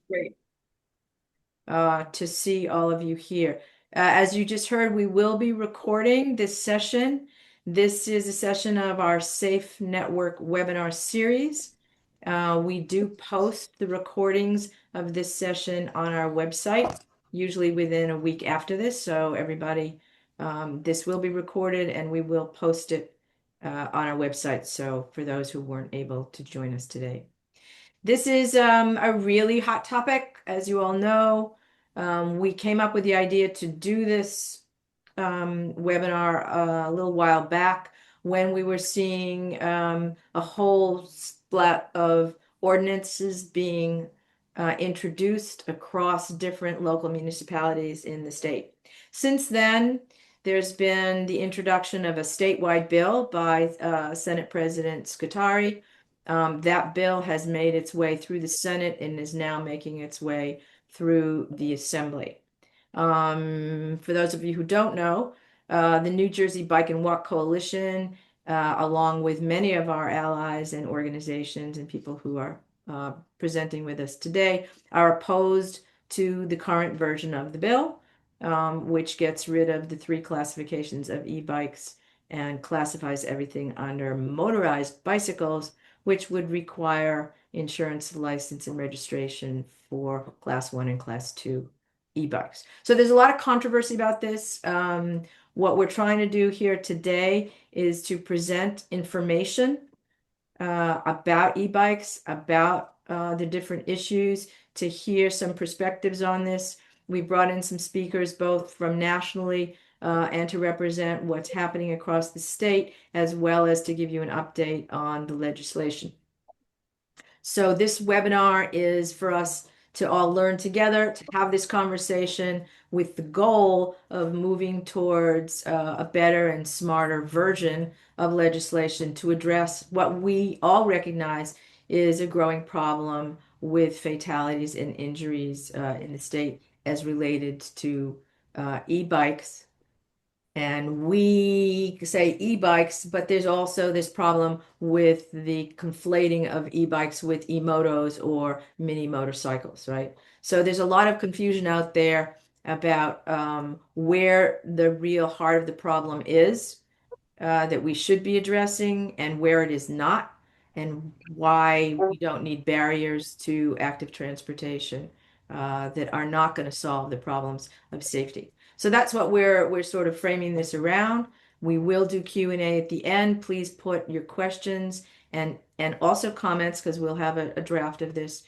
Great to see all of you here. As you just heard, we will be recording this session. This is a session of our Safe Network webinar series. We do post the recordings of this session on our website, usually within a week after this. So everybody, this will be recorded and we will post it on our website. So for those who weren't able to join us today. This is a really hot topic, as you all know. We came up with the idea to do this webinar a little while back when we were seeing a whole splat of ordinances being introduced across different local municipalities in the state. Since then, there's been the introduction of a statewide bill by Senate President Scutari. That bill has made its way through the Senate and is now making its way through the Assembly. For those of you who don't know, the New Jersey Bike and Walk Coalition, along with many of our allies and organizations and people who are presenting with us today, are opposed to the current version of the bill, which gets rid of the three classifications of e-bikes and classifies everything under motorized bicycles, which would require insurance, license, and registration for class one and class two e-bikes. So there's a lot of controversy about this. What we're trying to do here today is to present information about e-bikes, about the different issues, to hear some perspectives on this. We brought in some speakers both from nationally and to represent what's happening across the state, as well as to give you an update on the legislation. So this webinar is for us to all learn together, to have this conversation with the goal of moving towards a better and smarter version of legislation to address what we all recognize is a growing problem with fatalities and injuries in the state as related to e-bikes. And we say e-bikes, but there's also this problem with the conflating of e-bikes with e-motos or mini motorcycles, right? So there's a lot of confusion out there about where the real heart of the problem is that we should be addressing and where it is not, and why we don't need barriers to active transportation that are not going to solve the problems of safety. So that's what we're sort of framing this around. We will do Q&A at the end. Please put your questions and also comments, because we'll have a draft of this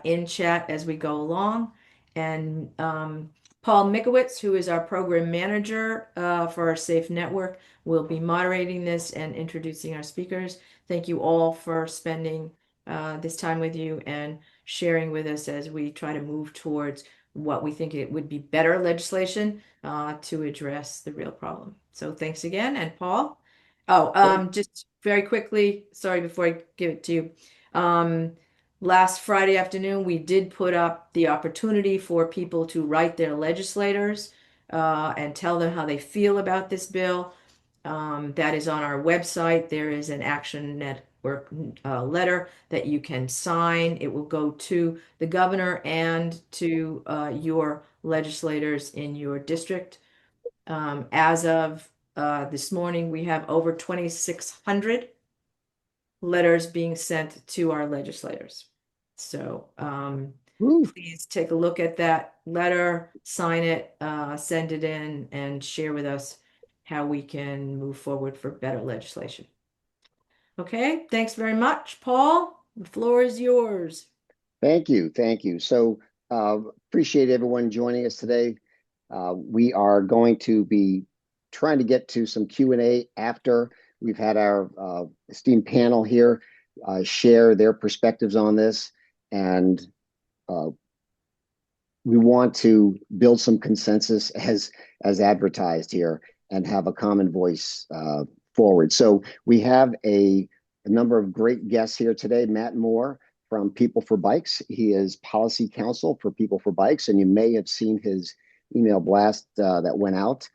in chat as we go along. And Paul Mikowitz, who is our program manager for our Safe Network, will be moderating this and introducing our speakers. Thank you all for spending this time with you and sharing with us as we try to move towards what we think it would be better legislation to address the real problem. So thanks again. And Paul? Oh, just very quickly, sorry, before I give it to you. Last Friday afternoon, we did put up the opportunity for people to write their legislators and tell them how they feel about this bill. That is on our website. There is an action network letter that you can sign. It will go to the governor and to your legislators in your district. As of this morning, we have over 2,600 letters being sent to our legislators. So please take a look at that letter, sign it, send it in, and share with us how we can move forward for better legislation. Okay, thanks very much, Paul. The floor is yours. Thank you. Thank you. So appreciate everyone joining us today. We are going to be trying to get to some Q&A after we've had our esteemed panel here share their perspectives on this. And we want to build some consensus as advertised here and have a common voice forward. So we have a number of great guests here today. Matt Moore from People for Bikes. He is policy counsel for People for Bikes, and you may have seen his email blast that went out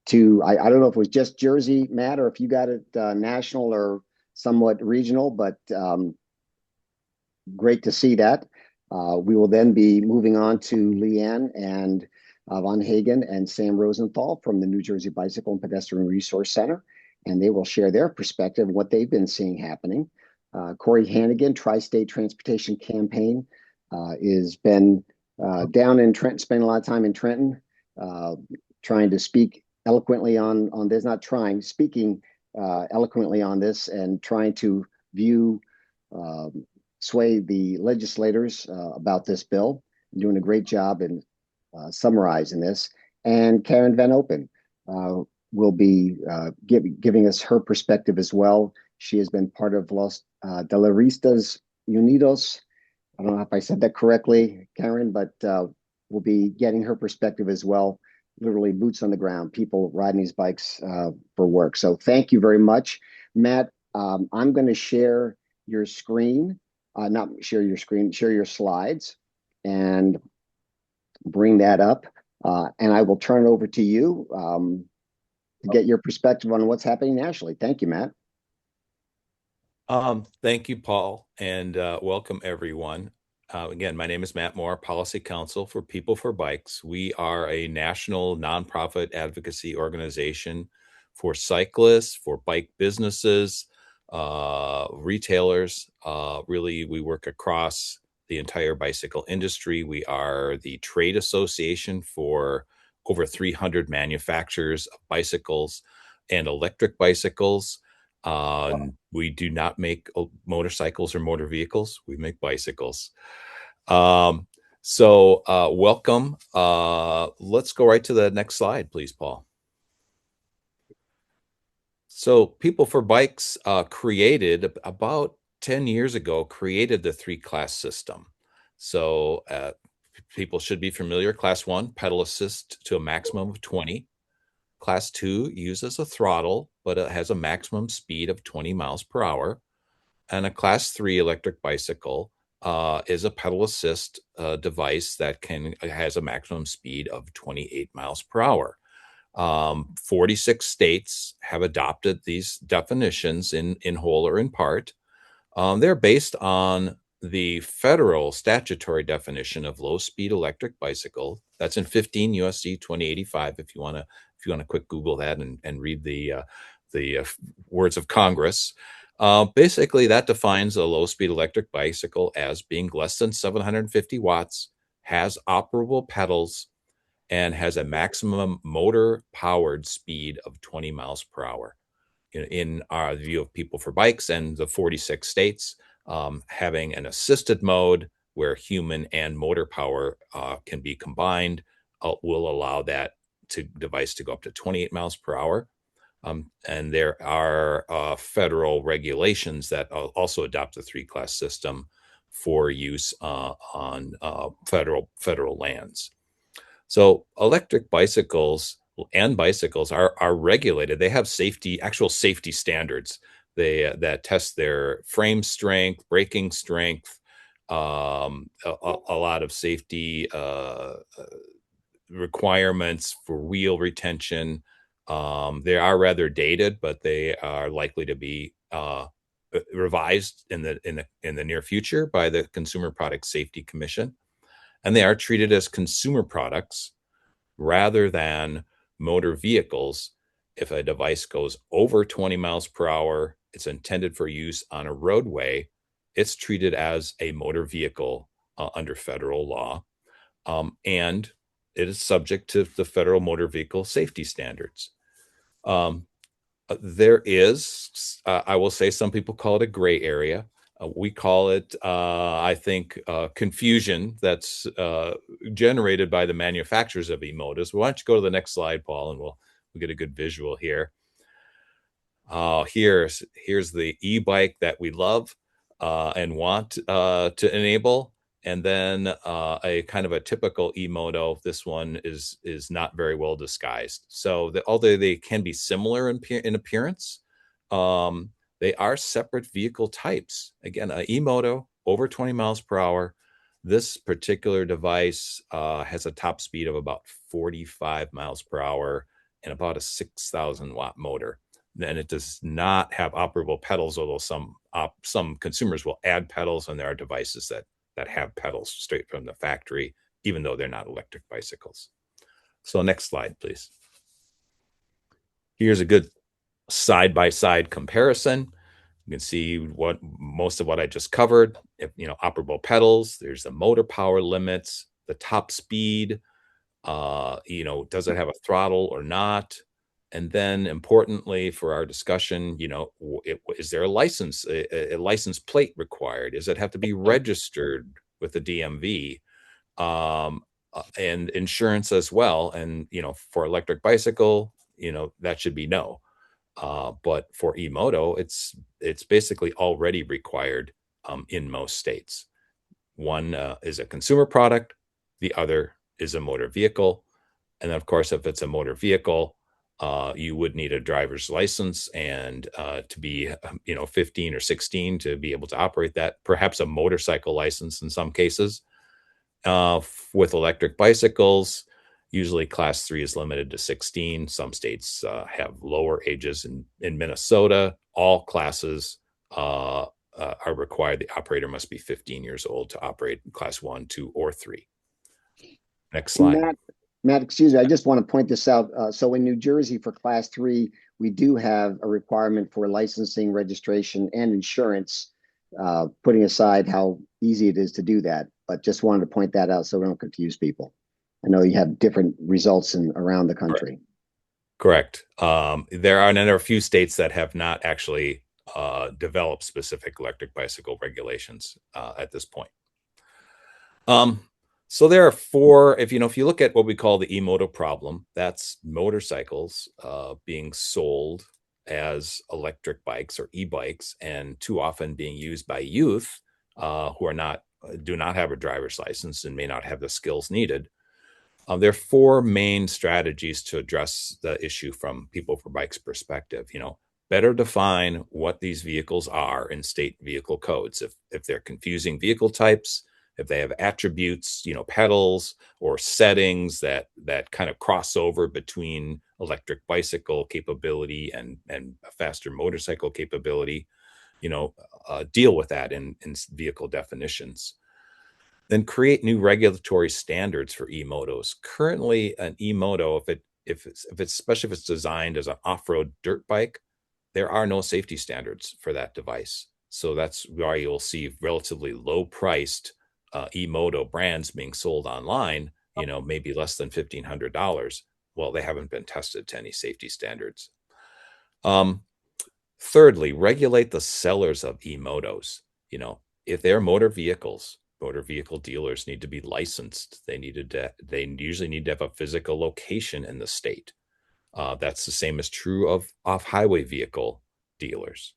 to, I don't know if it was just Jersey, Matt, or if you got it national or somewhat regional, but great to see that. We will then be moving on to Leanne and Von Hagen and Sam Rosenthal from the New Jersey Bicycle and Pedestrian Resource Center, and they will share their perspective and what they've been seeing happening. Corey Hannigan, Tri-State Transportation Campaign, is been down in Trenton, spending a lot of time in Trenton, trying to speak eloquently on this, not trying, speaking eloquently on this, and trying to view sway the legislators about this bill, doing a great job in summarizing this. And Karen Van Open will be giving us her perspective as well. She has been part of Los Delaristas Unidos. I don't know if I said that correctly, Karen, but we'll be getting her perspective as well. Literally boots on the ground, people riding these bikes for work. So thank you very much, Matt. I'm going to share your screen, not share your screen, share your slides, and bring that up. And I will turn it over to you to get your perspective on what's happening nationally. Thank you, Matt. Thank you, Paul, and welcome everyone. Again, my name is Matt Moore, Policy Counsel for People for Bikes. We are a national nonprofit advocacy organization for cyclists, for bike businesses, retailers. Really, we work across the entire bicycle industry. We are the trade association for over 300 manufacturers of bicycles and electric bicycles. We do not make motorcycles or motor vehicles. We make bicycles. Welcome. Let's go right to the next slide, please, Paul. So People for Bikes created about 10 years ago, created the 3-class system. So people should be familiar. Class 1, pedal assist to a maximum of 20. Class 2 uses a throttle, but it has a maximum speed of 20 miles per hour. And a Class 3 electric bicycle is a pedal assist device that has a maximum speed of 28 miles per hour. 46 states have adopted these definitions in whole or in part. They're based on the federal statutory definition of low-speed electric bicycle. That's in 15 USC 2085. If you want to quick Google that and read the words of Congress. Basically, that defines a low-speed electric bicycle as being less than 750 watts, has operable pedals, and has a maximum motor-powered speed of 20 miles per hour. In our view of People for Bikes and the 46 states, having an assisted mode where human and motor power can be combined will allow that device to go up to 28 miles per hour. And there are federal regulations that also adopt the 3-class system for use on federal lands. So electric bicycles and bicycles are regulated. They have actual safety standards. That test their frame strength, braking strength, a lot of safety requirements for wheel retention. They are rather dated, but they are likely to be revised in the near future by the Consumer Product Safety Commission, and they are treated as consumer products rather than motor vehicles. If a device goes over 20 miles per hour, it's intended for use on a roadway, it's treated as a motor vehicle under federal law, and it is subject to the federal motor vehicle safety standards. There is, I will say, some people call it a gray area. We call it, I think, confusion that's generated by the manufacturers of e-motors. Why don't you go to the next slide, Paul, and we'll get a good visual here. Here's the e-bike that we love and want to enable, and then a kind of a typical e-moto. This one is not very well disguised. So although they can be similar in appearance, they are separate vehicle types. Again, an e-moto over 20 miles per hour. This particular device has a top speed of about 45 miles per hour and about a 6,000 watt motor. and it does not have operable pedals, although some consumers will add pedals, and there are devices that have pedals straight from the factory, even though they're not electric bicycles. So next slide, please. Here's a good side-by-side comparison. You can see what most of what I just covered. Operable pedals, there's the motor power limits, the top speed, does it have a throttle or not? And then importantly for our discussion, is there a license plate required? Does it have to be registered with the DMV? And insurance as well. And, for electric bicycle, that should be no. But for e-moto, it's basically already required in most states. One is a consumer product, the other is a motor vehicle. And then, of course, if it's a motor vehicle, you would need a driver's license and to be, 15 or 16 to be able to operate that, perhaps a motorcycle license in some cases. With electric bicycles, usually class 3 is limited to 16. Some states have lower ages. In Minnesota, all classes are required. The operator must be 15 years old to operate class 1, 2, or 3. Next slide. Matt, excuse me, I just want to point this out. So in New Jersey for class 3, we do have a requirement for licensing, registration, and insurance, putting aside how easy it is to do that. But just wanted to point that out so we don't confuse people. I know you have different results around the country. Correct. There are a few states that have not actually developed specific electric bicycle regulations at this point. So there are 4, if you look at what we call the e-moto problem, that's motorcycles being sold as electric bikes or e-bikes, and too often being used by youth who do not have a driver's license and may not have the skills needed. There are 4 main strategies to address the issue from People for Bikes perspective. Better define what these vehicles are in state vehicle codes. If they're confusing vehicle types, if they have attributes, pedals or settings that kind of cross over between electric bicycle capability and a faster motorcycle capability, deal with that in vehicle definitions. Then create new regulatory standards for e-motos. Currently, an e-moto, especially if it's designed as an off-road dirt bike, there are no safety standards for that device. So that's why you'll see relatively low-priced e-moto brands being sold online, maybe less than $1,500. Well, they haven't been tested to any safety standards. Thirdly, regulate the sellers of e-motos. If they're motor vehicles, motor vehicle dealers need to be licensed. They usually need to have a physical location in the state. That's the same is true of off-highway vehicle dealers.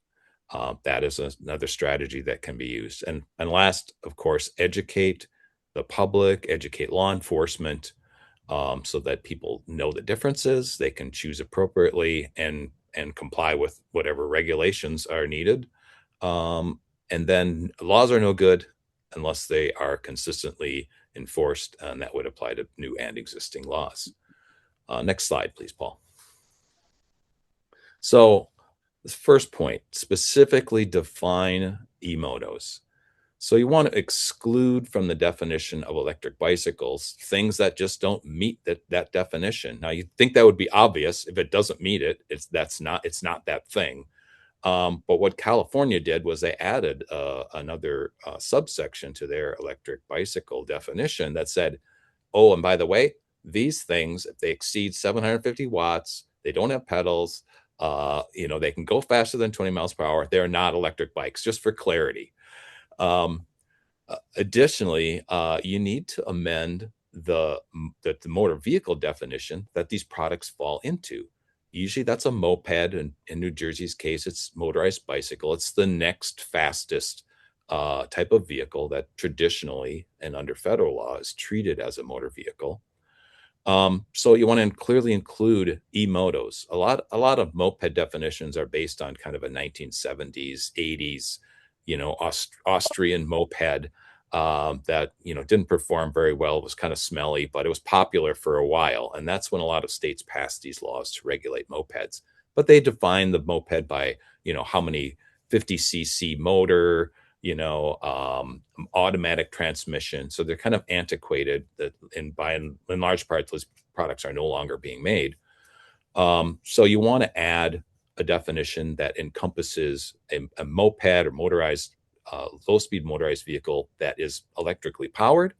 That is another strategy that can be used. And last, of course, educate the public, educate law enforcement, so that people know the differences. They can choose appropriately and comply with whatever regulations are needed. And then laws are no good unless they are consistently enforced, and that would apply to new and existing laws. Next slide, please, Paul. So the first point, specifically define e-motos. So you want to exclude from the definition of electric bicycles things that just don't meet that definition. Now, you'd think that would be obvious. If it doesn't meet it, it's not that thing. But what California did was they added another subsection to their electric bicycle definition that said, oh, and by the way, these things, if they exceed 750 watts, they don't have pedals, they can go faster than 20 miles per hour, they're not electric bikes, just for clarity. Additionally, you need to amend the motor vehicle definition that these products fall into. Usually that's a moped, and in New Jersey's case, it's motorized bicycle. It's the next fastest type of vehicle that traditionally and under federal law is treated as a motor vehicle. So you want to clearly include e-motos. A lot of moped definitions are based on kind of a 1970s, 80s, Austrian moped that, didn't perform very well. It was kind of smelly, but it was popular for a while. And that's when a lot of states passed these laws to regulate mopeds. but they define the moped by, how many 50cc motor, automatic transmission. So they're kind of antiquated, and in large part, those products are no longer being made. So you want to add a definition that encompasses a moped or motorized, low-speed motorized vehicle that is electrically powered.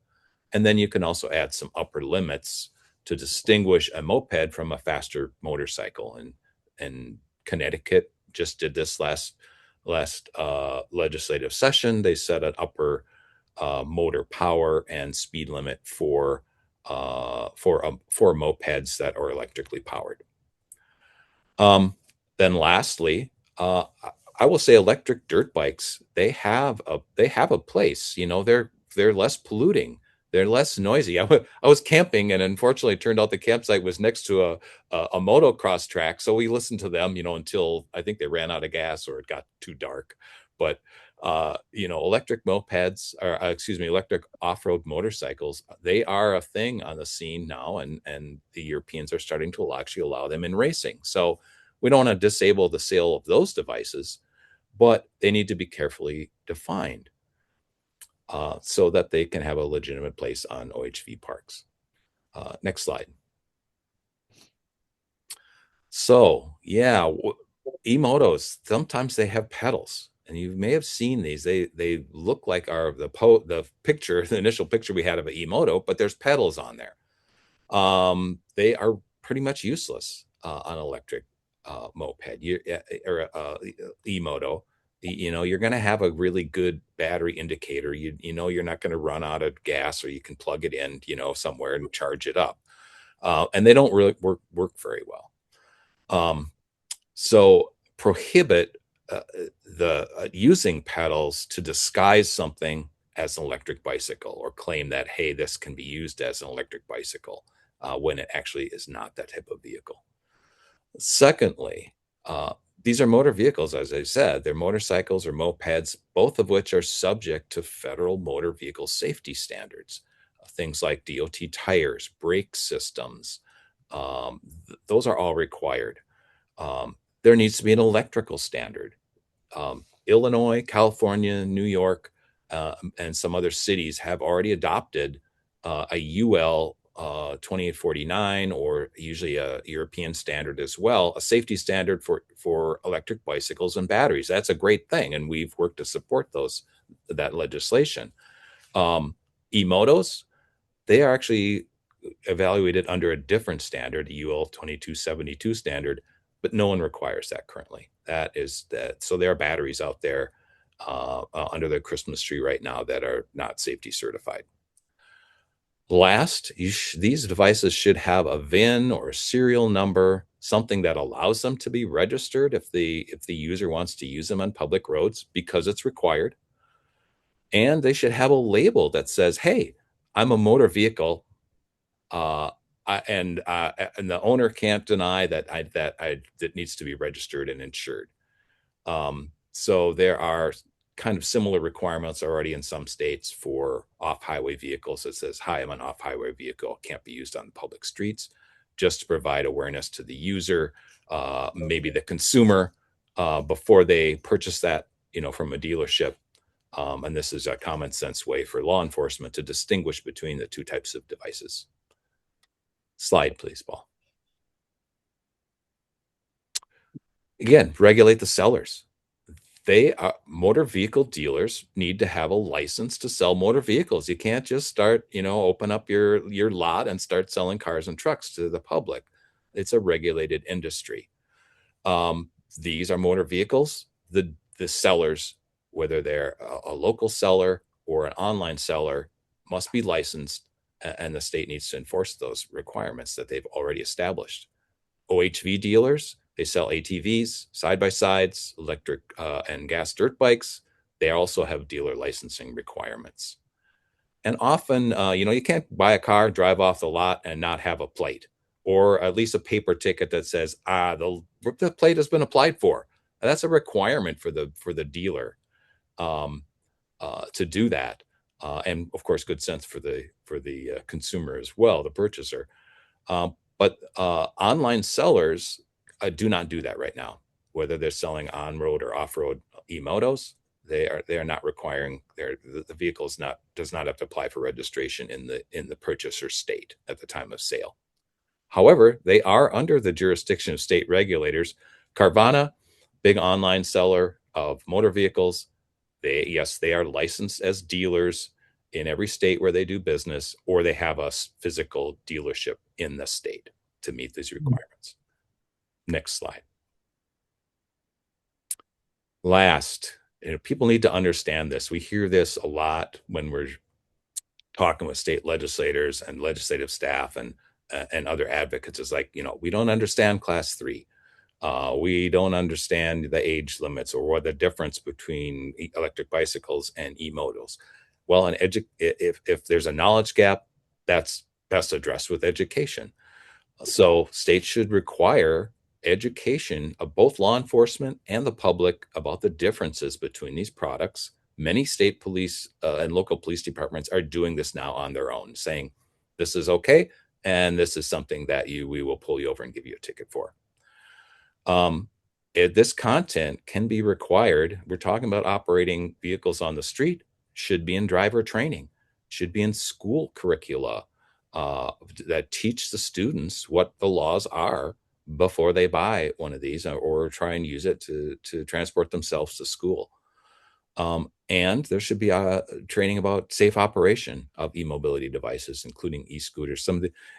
And then you can also add some upper limits to distinguish a moped from a faster motorcycle. And Connecticut just did this last legislative session. They set an upper motor power and speed limit for mopeds that are electrically powered. Then lastly, I will say electric dirt bikes, they have a place. They're less polluting. They're less noisy. I was camping, and unfortunately it turned out the campsite was next to a motocross track. So we listened to them, until I think they ran out of gas or it got too dark. But electric mopeds, or electric off-road motorcycles, they are a thing on the scene now, and the Europeans are starting to actually allow them in racing. So we don't want to disable the sale of those devices, but they need to be carefully defined so that they can have a legitimate place on OHV parks. Next slide. So yeah, e-motos, sometimes they have pedals, and you may have seen these. They look like the picture, the initial picture we had of an e-moto, but there's pedals on there. They are pretty much useless on electric moped or e-moto. You're going to have a really good battery indicator. You're not going to run out of gas, or you can plug it in, somewhere and charge it up. And they don't really work very well. So prohibit the using pedals to disguise something as an electric bicycle, or claim that, hey, this can be used as an electric bicycle, when it actually is not that type of vehicle. Secondly, these are motor vehicles, as I said. They're motorcycles or mopeds, both of which are subject to federal motor vehicle safety standards. Things like DOT tires, brake systems, those are all required. There needs to be an electrical standard. Illinois, California, New York, and some other cities have already adopted a UL 2849, or usually a European standard as well, a safety standard for electric bicycles and batteries. That's a great thing, and we've worked to support that legislation. E-motos, they are actually evaluated under a different standard, the UL 2272 standard, but no one requires that currently. So there are batteries out there under the Christmas tree right now that are not safety certified. Last, these devices should have a VIN or a serial number, something that allows them to be registered if the user wants to use them on public roads, because it's required. And they should have a label that says, "Hey, I'm a motor vehicle, and the owner can't deny that that needs to be registered and insured." So there are kind of similar requirements already in some states for off-highway vehicles. It says, "Hi, I'm an off-highway vehicle, can't be used on public streets," just to provide awareness to the user, maybe the consumer, before they purchase that, from a dealership. And this is a common sense way for law enforcement to distinguish between the two types of devices. Slide, please, Paul. Again, regulate the sellers. Motor vehicle dealers need to have a license to sell motor vehicles. You can't just start, open up your lot and start selling cars and trucks to the public. It's a regulated industry. These are motor vehicles. The sellers, whether they're a local seller or an online seller, must be licensed, and the state needs to enforce those requirements that they've already established. OHV dealers, they sell ATVs, side-by-sides, electric and gas dirt bikes. They also have dealer licensing requirements. And often, you can't buy a car, drive off the lot, and not have a plate, or at least a paper ticket that says, the plate has been applied for. That's a requirement for the dealer to do that. And of course, good sense for the consumer as well, the purchaser. But online sellers do not do that right now. Whether they're selling on-road or off-road e-motos, they are not requiring the vehicle does not have to apply for registration in the purchaser state at the time of sale. However, they are under the jurisdiction of state regulators. Carvana, big online seller of motor vehicles, they are licensed as dealers in every state where they do business, or they have a physical dealership in the state to meet these requirements. Next slide. Last, people need to understand this. We hear this a lot when we're talking with state legislators and legislative staff and other advocates. Is like, we don't understand class 3. We don't understand the age limits or what the difference between electric bicycles and e-motos. Well, if there's a knowledge gap, that's best addressed with education. So states should require education of both law enforcement and the public about the differences between these products. Many state police and local police departments are doing this now on their own, saying this is okay, and this is something that we will pull you over and give you a ticket for. This content can be required. We're talking about operating vehicles on the street, should be in driver training, should be in school curricula that teach the students what the laws are before they buy one of these or try and use it to transport themselves to school. And there should be training about safe operation of e-mobility devices, including e-scooters.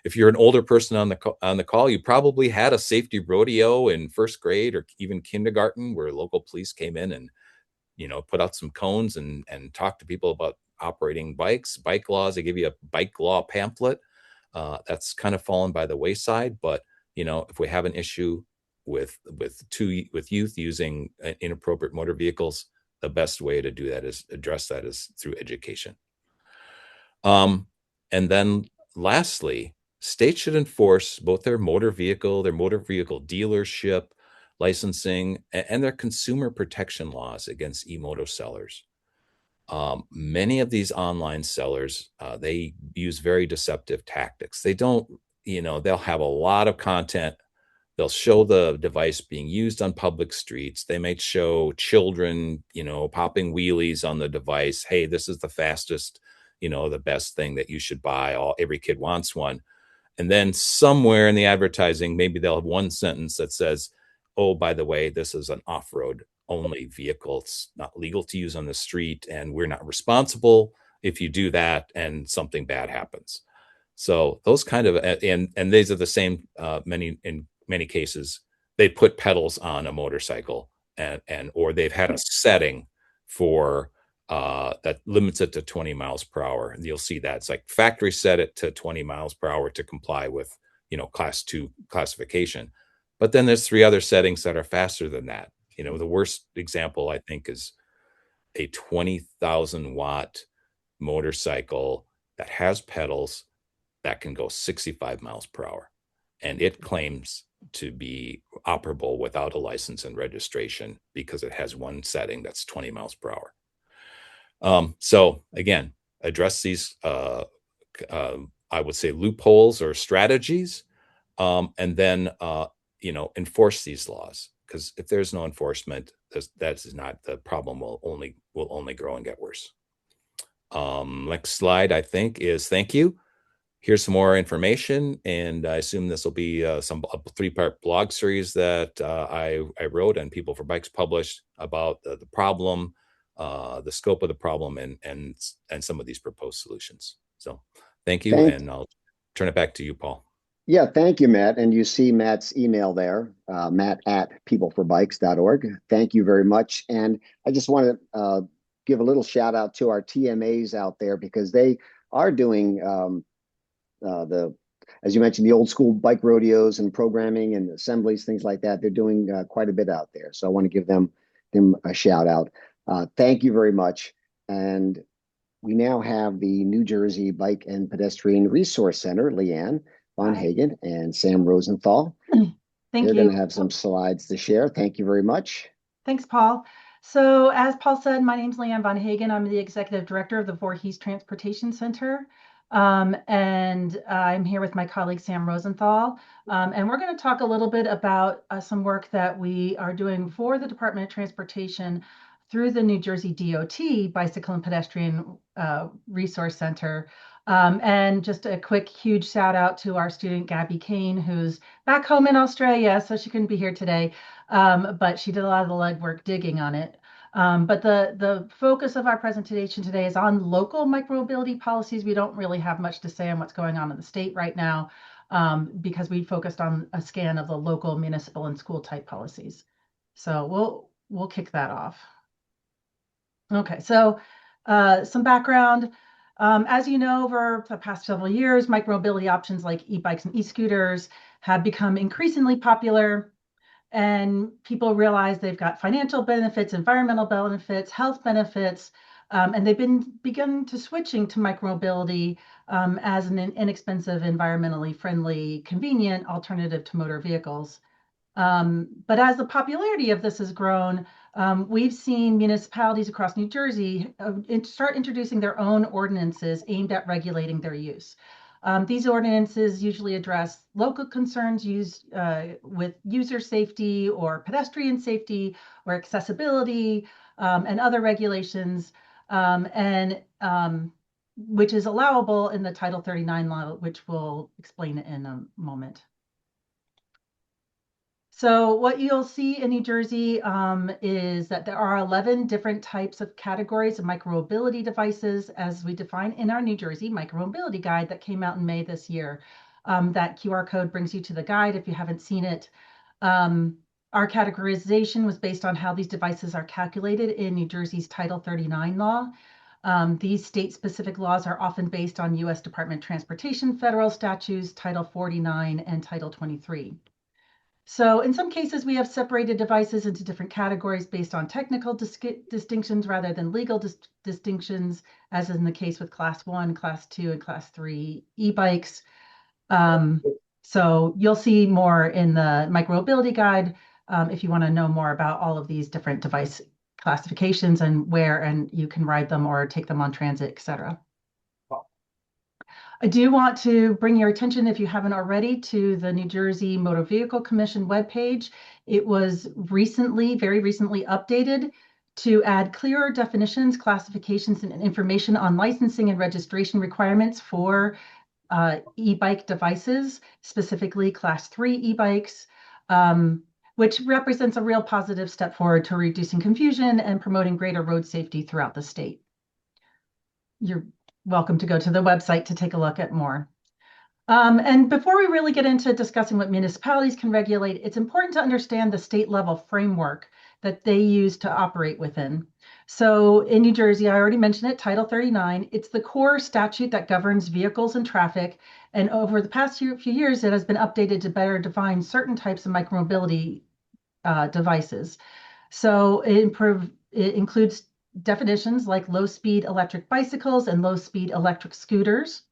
If you're an older person on the call, you probably had a safety rodeo in first grade or even kindergarten, where local police came in and put out some cones and talk to people about operating bikes, bike laws. They give you a bike law pamphlet. That's kind of fallen by the wayside. But if we have an issue with youth using inappropriate motor vehicles, the best way to do that is address that is through education. And then lastly, states should enforce both their motor vehicle dealership licensing and their consumer protection laws against e-moto sellers. Many of these online sellers, they use very deceptive tactics. They don't, they'll have a lot of content. They'll show the device being used on public streets. They might show children, popping wheelies on the device. Hey, this is the fastest, the best thing that you should buy. Every kid wants one. And then somewhere in the advertising, maybe they'll have one sentence that says, oh, by the way, this is an off-road only vehicle. It's not legal to use on the street, and we're not responsible if you do that and something bad happens. So those kind of, and these are the same, in many cases, they put pedals on a motorcycle or they've had a setting for that limits it to 20 miles per hour. And you'll see that it's like factory set it to 20 miles per hour to comply with, class 2 classification. But then there's 3 other settings that are faster than that. The worst example, I think, is a 20,000 watt motorcycle that has pedals that can go 65 miles per hour. And it claims to be operable without a license and registration because it has one setting that's 20 miles per hour. So again, address these, I would say, loopholes or strategies, and then, enforce these laws. Because if there's no enforcement, that's not, the problem will only grow and get worse. Next slide, I think, is thank you. Here's some more information, and I assume this will be a 3-part blog series that I wrote and People for Bikes published about the problem, the scope of the problem, and some of these proposed solutions. So thank you, and I'll turn it back to you, Paul. Yeah, thank you, Matt. And you see Matt's email there, matt@peopleforbikes.org. Thank you very much. And I just want to give a little shout out to our TMAs out there, because they are doing as you mentioned, the old school bike rodeos and programming and assemblies, things like that. They're doing quite a bit out there. So I want to give them a shout out. Thank you very much. And we now have the New Jersey Bike and Pedestrian Resource Center, Leanne von Hagen and Sam Rosenthal. Thank They're you. going to have some slides to share. Thank you very much. Thanks, Paul. So as Paul said, my name's Leanne von Hagen. I'm the Executive Director of the Voorhees Transportation Center. And I'm here with my colleague, Sam Rosenthal. And we're going to talk a little bit about some work that we are doing for the Department of Transportation through the New Jersey DOT Bicycle and Pedestrian Resource Center. And just a quick, huge shout out to our student, Gabby Kane, who's back home in Australia, so she couldn't be here today. But she did a lot of the legwork digging on it. But the focus of our presentation today is on local micromobility policies. We don't really have much to say on what's going on in the state right now because we focused on a scan of the local municipal and school type policies. So we'll kick that off. Okay, so some background. As you know, over the past several years, micromobility options like e-bikes and e-scooters have become increasingly popular. And people realize they've got financial benefits, environmental benefits, health benefits, and they've begun to switching to micromobility as an inexpensive, environmentally friendly, convenient alternative to motor vehicles. But as the popularity of this has grown, we've seen municipalities across New Jersey start introducing their own ordinances aimed at regulating their use. These ordinances usually address local concerns with user safety or pedestrian safety or accessibility and other regulations, which is allowable in the Title 39 law, which we'll explain in a moment. So what you'll see in New Jersey is that there are 11 different types of categories of micromobility devices as we define in our New Jersey micromobility guide that came out in May this year. That QR code brings you to the guide if you haven't seen it. Our categorization was based on how these devices are calculated in New Jersey's Title 39 law. These state-specific laws are often based on U.S. Department of Transportation federal statutes, Title 49 and Title 23. So in some cases, we have separated devices into different categories based on technical distinctions rather than legal distinctions, as in the case with Class 1, Class 2, and Class 3 e-bikes. So you'll see more in the micromobility guide if you want to know more about all of these different device classifications and where and you can ride them or take them on transit, et cetera. I do want to bring your attention, if you haven't already, to the New Jersey Motor Vehicle Commission webpage. It was very recently updated to add clearer definitions, classifications, and information on licensing and registration requirements for e-bike devices, specifically Class 3 e-bikes, which represents a real positive step forward to reducing confusion and promoting greater road safety throughout the state. You're welcome to go to the website to take a look at more. And before we really get into discussing what municipalities can regulate, it's important to understand the state level framework that they use to operate within. So in New Jersey, I already mentioned it, Title 39, it's the core statute that governs vehicles and traffic. And over the past few years, it has been updated to better define certain types of micromobility devices. So it includes definitions like low-speed electric bicycles and low-speed electric scooters.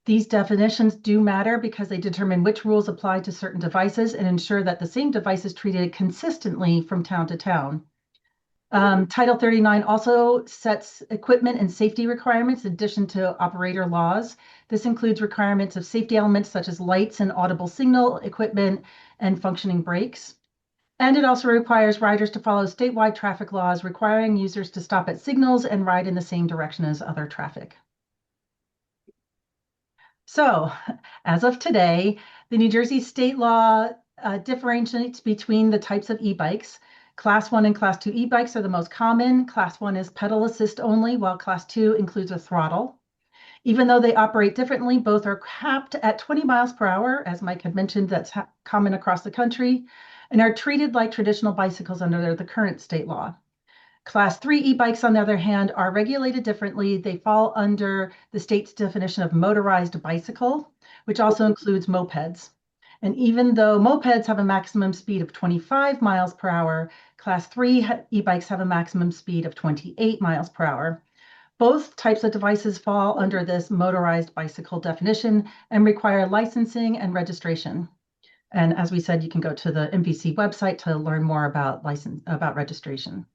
These definitions do matter because they determine which rules apply to certain devices and ensure that the same device is treated consistently from town to town. Title 39 also sets equipment and safety requirements in addition to operator laws. This includes requirements of safety elements such as lights and audible signal equipment and functioning brakes. And it also requires riders to follow statewide traffic laws, requiring users to stop at signals and ride in the same direction as other traffic. So, as of today, the New Jersey state law differentiates between the types of e-bikes. Class 1 and Class 2 e-bikes are the most common. Class 1 is pedal assist only, while Class 2 includes a throttle. Even though they operate differently, both are capped at 20 miles per hour, as Mike had mentioned, that's common across the country, and are treated like traditional bicycles under the current state law. Class 3 e-bikes, on the other hand, are regulated differently. They fall under the state's definition of motorized bicycle, which also includes mopeds. And even though mopeds have a maximum speed of 25 miles per hour, Class 3 e-bikes have a maximum speed of 28 miles per hour. Both types of devices fall under this motorized bicycle definition and require licensing and registration. And as we said, you can go to the MVC website to learn more about registration.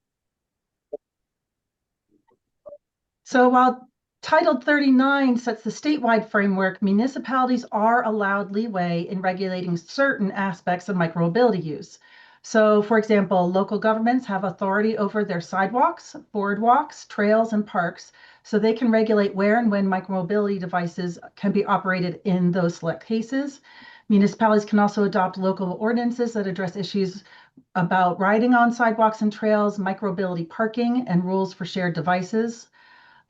So while Title 39 sets the statewide framework. Municipalities are allowed leeway in regulating certain aspects of micromobility use. So, for example, local governments have authority over their sidewalks, boardwalks, trails, and parks, so they can regulate where and when micromobility devices can be operated in those select cases. Municipalities can also adopt local ordinances that address issues about riding on sidewalks and trails, micromobility parking, and rules for shared devices.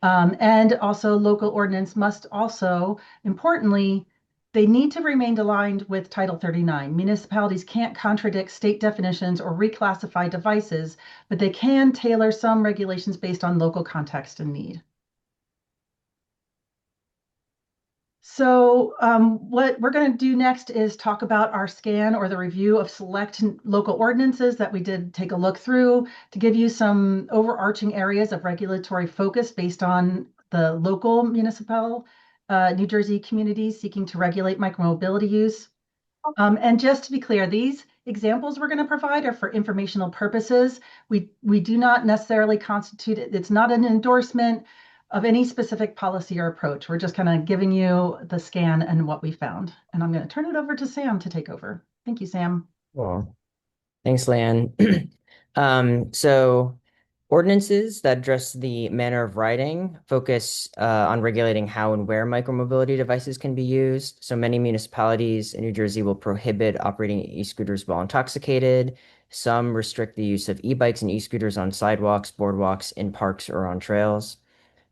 And also local ordinance must also, importantly, they need to remain aligned with Title 39. Municipalities can't contradict state definitions or reclassify devices, but they can tailor some regulations based on local context and need. So what we're going to do next is talk about our scan or the review of select local ordinances that we did take a look through to give you some overarching areas of regulatory focus based on the local municipal New Jersey communities seeking to regulate micromobility use. And just to be clear, these examples we're going to provide are for informational purposes. We do not necessarily constitute it. It's not an endorsement of any specific policy or approach. We're just kind of giving you the scan and what we found. And I'm going to turn it over to Sam to take over. Thank you, Sam. Cool. Thanks, Leanne. So ordinances that address the manner of riding focus on regulating how and where micromobility devices can be used. So many municipalities in New Jersey will prohibit operating e-scooters while intoxicated. Some restrict the use of e-bikes and e-scooters on sidewalks, boardwalks, in parks, or on trails.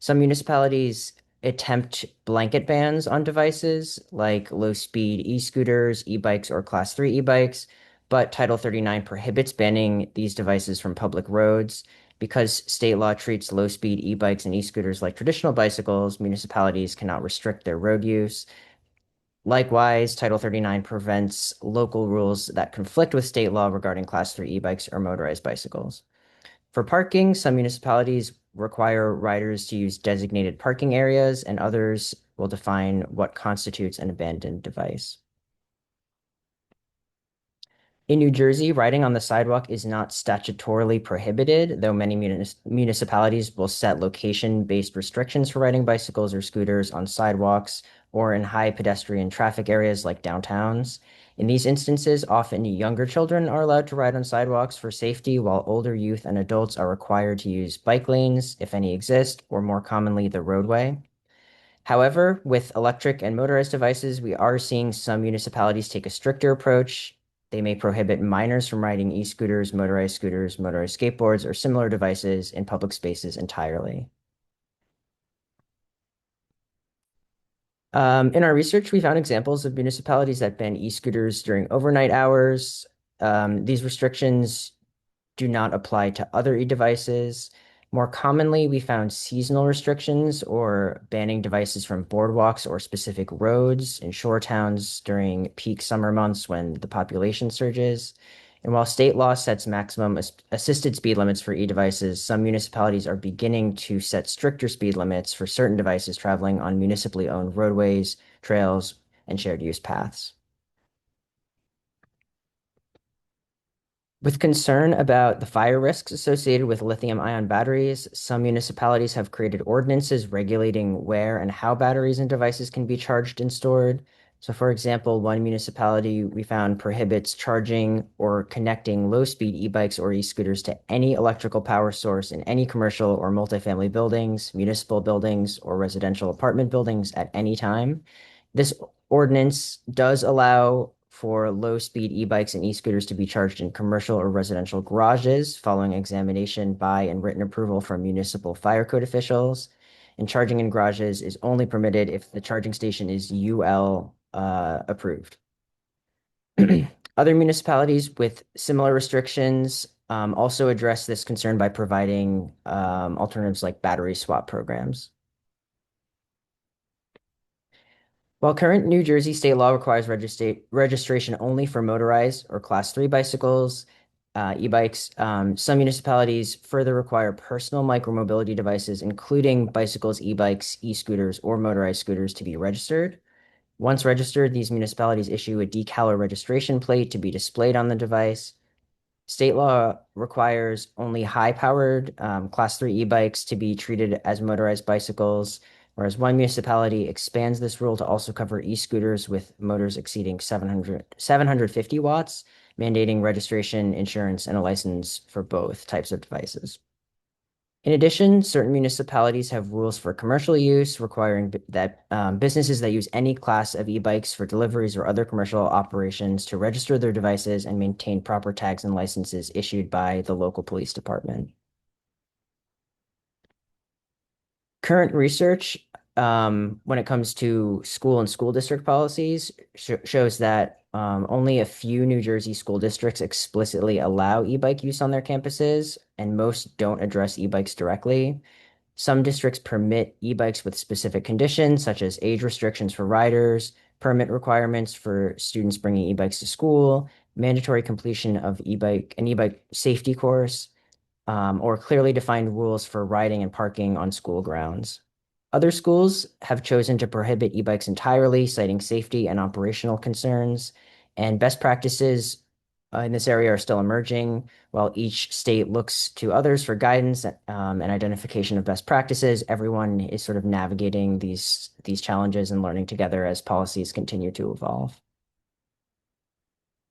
Some municipalities attempt blanket bans on devices like low-speed e-scooters, e-bikes, or Class 3 e-bikes, but Title 39 prohibits banning these devices from public roads. Because state law treats low-speed e-bikes and e-scooters like traditional bicycles, municipalities cannot restrict their road use. Likewise, Title 39 prevents local rules that conflict with state law regarding Class 3 e-bikes or motorized bicycles. For parking, some municipalities require riders to use designated parking areas, and others will define what constitutes an abandoned device. In New Jersey, riding on the sidewalk is not statutorily prohibited, though many municipalities will set location-based restrictions for riding bicycles or scooters on sidewalks or in high pedestrian traffic areas like downtowns. In these instances, often younger children are allowed to ride on sidewalks for safety, while older youth and adults are required to use bike lanes, if any exist, or more commonly, the roadway. However, with electric and motorized devices, we are seeing some municipalities take a stricter approach. They may prohibit minors from riding e-scooters, motorized skateboards, or similar devices in public spaces entirely. In our research, we found examples of municipalities that ban e-scooters during overnight hours. These restrictions do not apply to other e-devices. More commonly, we found seasonal restrictions or banning devices from boardwalks or specific roads in shore towns during peak summer months when the population surges. And while state law sets maximum assisted speed limits for e-devices, some municipalities are beginning to set stricter speed limits for certain devices traveling on municipally owned roadways, trails, and shared use paths. With concern about the fire risks associated with lithium-ion batteries, some municipalities have created ordinances regulating where and how batteries and devices can be charged and stored. So, for example, one municipality we found prohibits charging or connecting low-speed e-bikes or e-scooters to any electrical power source in any commercial or multifamily buildings, municipal buildings, or residential apartment buildings at any time. This ordinance does allow for low-speed e-bikes and e-scooters to be charged in commercial or residential garages following examination by and written approval from municipal fire code officials. And charging in garages is only permitted if the charging station is UL approved. Other municipalities with similar restrictions also address this concern by providing alternatives like battery swap programs. While current New Jersey state law requires registration only for motorized or Class 3 bicycles, e-bikes, some municipalities further require personal micromobility devices, including bicycles, e-bikes, e-scooters, or motorized scooters to be registered. Once registered, these municipalities issue a decal or registration plate to be displayed on the device. State law requires only high-powered Class 3 e-bikes to be treated as motorized bicycles. whereas one municipality expands this rule to also cover e-scooters with motors exceeding 750 watts, mandating registration, insurance, and a license for both types of devices. In addition, certain municipalities have rules for commercial use requiring that businesses that use any class of e-bikes for deliveries or other commercial operations to register their devices and maintain proper tags and licenses issued by the local police department. Current research when it comes to school and school district policies shows that only a few New Jersey school districts explicitly allow e-bike use on their campuses, and most don't address e-bikes directly. Some districts permit e-bikes with specific conditions, such as age restrictions for riders, permit requirements for students bringing e-bikes to school, mandatory completion of an e-bike safety course, or clearly defined rules for riding and parking on school grounds. Other schools have chosen to prohibit e-bikes entirely, citing safety and operational concerns, and best practices in this area are still emerging. While each state looks to others for guidance and identification of best practices, everyone is sort of navigating these challenges and learning together as policies continue to evolve.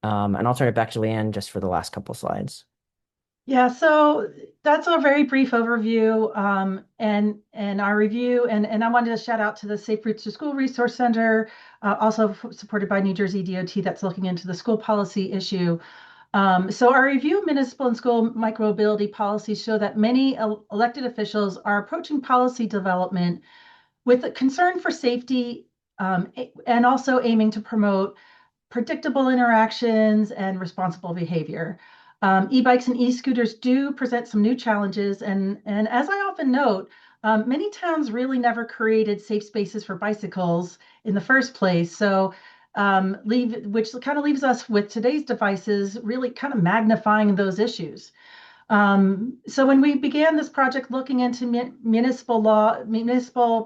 And I'll turn it back to Leanne just for the last couple slides. Yeah, so that's a very brief overview and our review. And I wanted to shout out to the Safe Routes to School Resource Center, also supported by New Jersey DOT, that's looking into the school policy issue. So our review of municipal and school micromobility policies show that many elected officials are approaching policy development with a concern for safety and also aiming to promote predictable interactions and responsible behavior. E-bikes and e-scooters do present some new challenges, and as I often note, many towns really never created safe spaces for bicycles in the first place. So which kind of leaves us with today's devices really kind of magnifying those issues. So when we began this project looking into municipal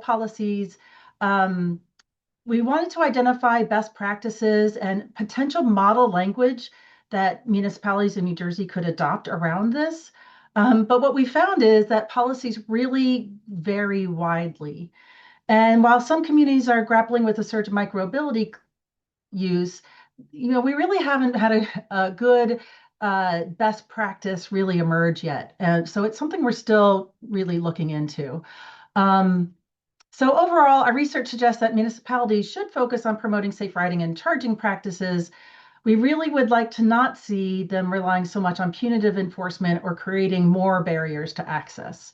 policies, we wanted to identify best practices and potential model language that municipalities in New Jersey could adopt around this. But what we found is that policies really vary widely. And while some communities are grappling with a surge of micromobility use, we really haven't had a good best practice really emerge yet. And so it's something we're still really looking into. So overall, our research suggests that municipalities should focus on promoting safe riding and charging practices. We really would like to not see them relying so much on punitive enforcement or creating more barriers to access.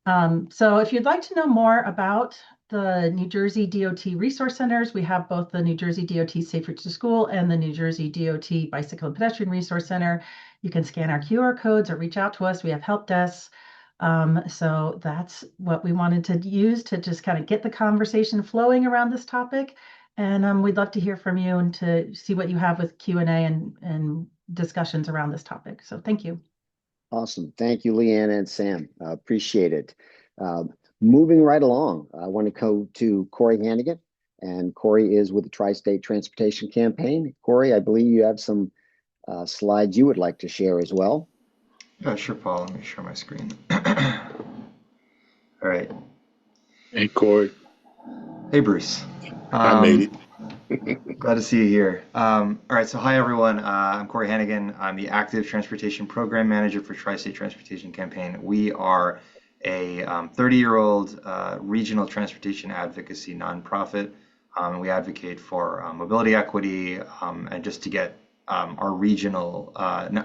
So if you'd like to know more about the New Jersey DOT resource centers, we have both the New Jersey DOT Safe Routes to School and the New Jersey DOT Bicycle and Pedestrian Resource Center. You can scan our QR codes or reach out to us. We have help desks. So that's what we wanted to use to just kind of get the conversation flowing around this topic. And we'd love to hear from you and to see what you have with Q&A and discussions around this topic. So thank you. Awesome. Thank you, Leanne and Sam. Appreciate it. Moving right along, I want to go to Corey Hannigan, and Corey is with the Tri-State Transportation Campaign. Corey, I believe you have some slides you would like to share as well. Yeah, sure, Paul. Let me share my screen. All right. Hey, Corey. Hey, Bruce. I made it. Glad to see you here. All right, so hi, everyone. I'm Corey Hannigan. I'm the Active Transportation Program Manager for Tri-State Transportation Campaign. We are a 30-year-old regional transportation advocacy nonprofit. We advocate for mobility equity and just to get our regional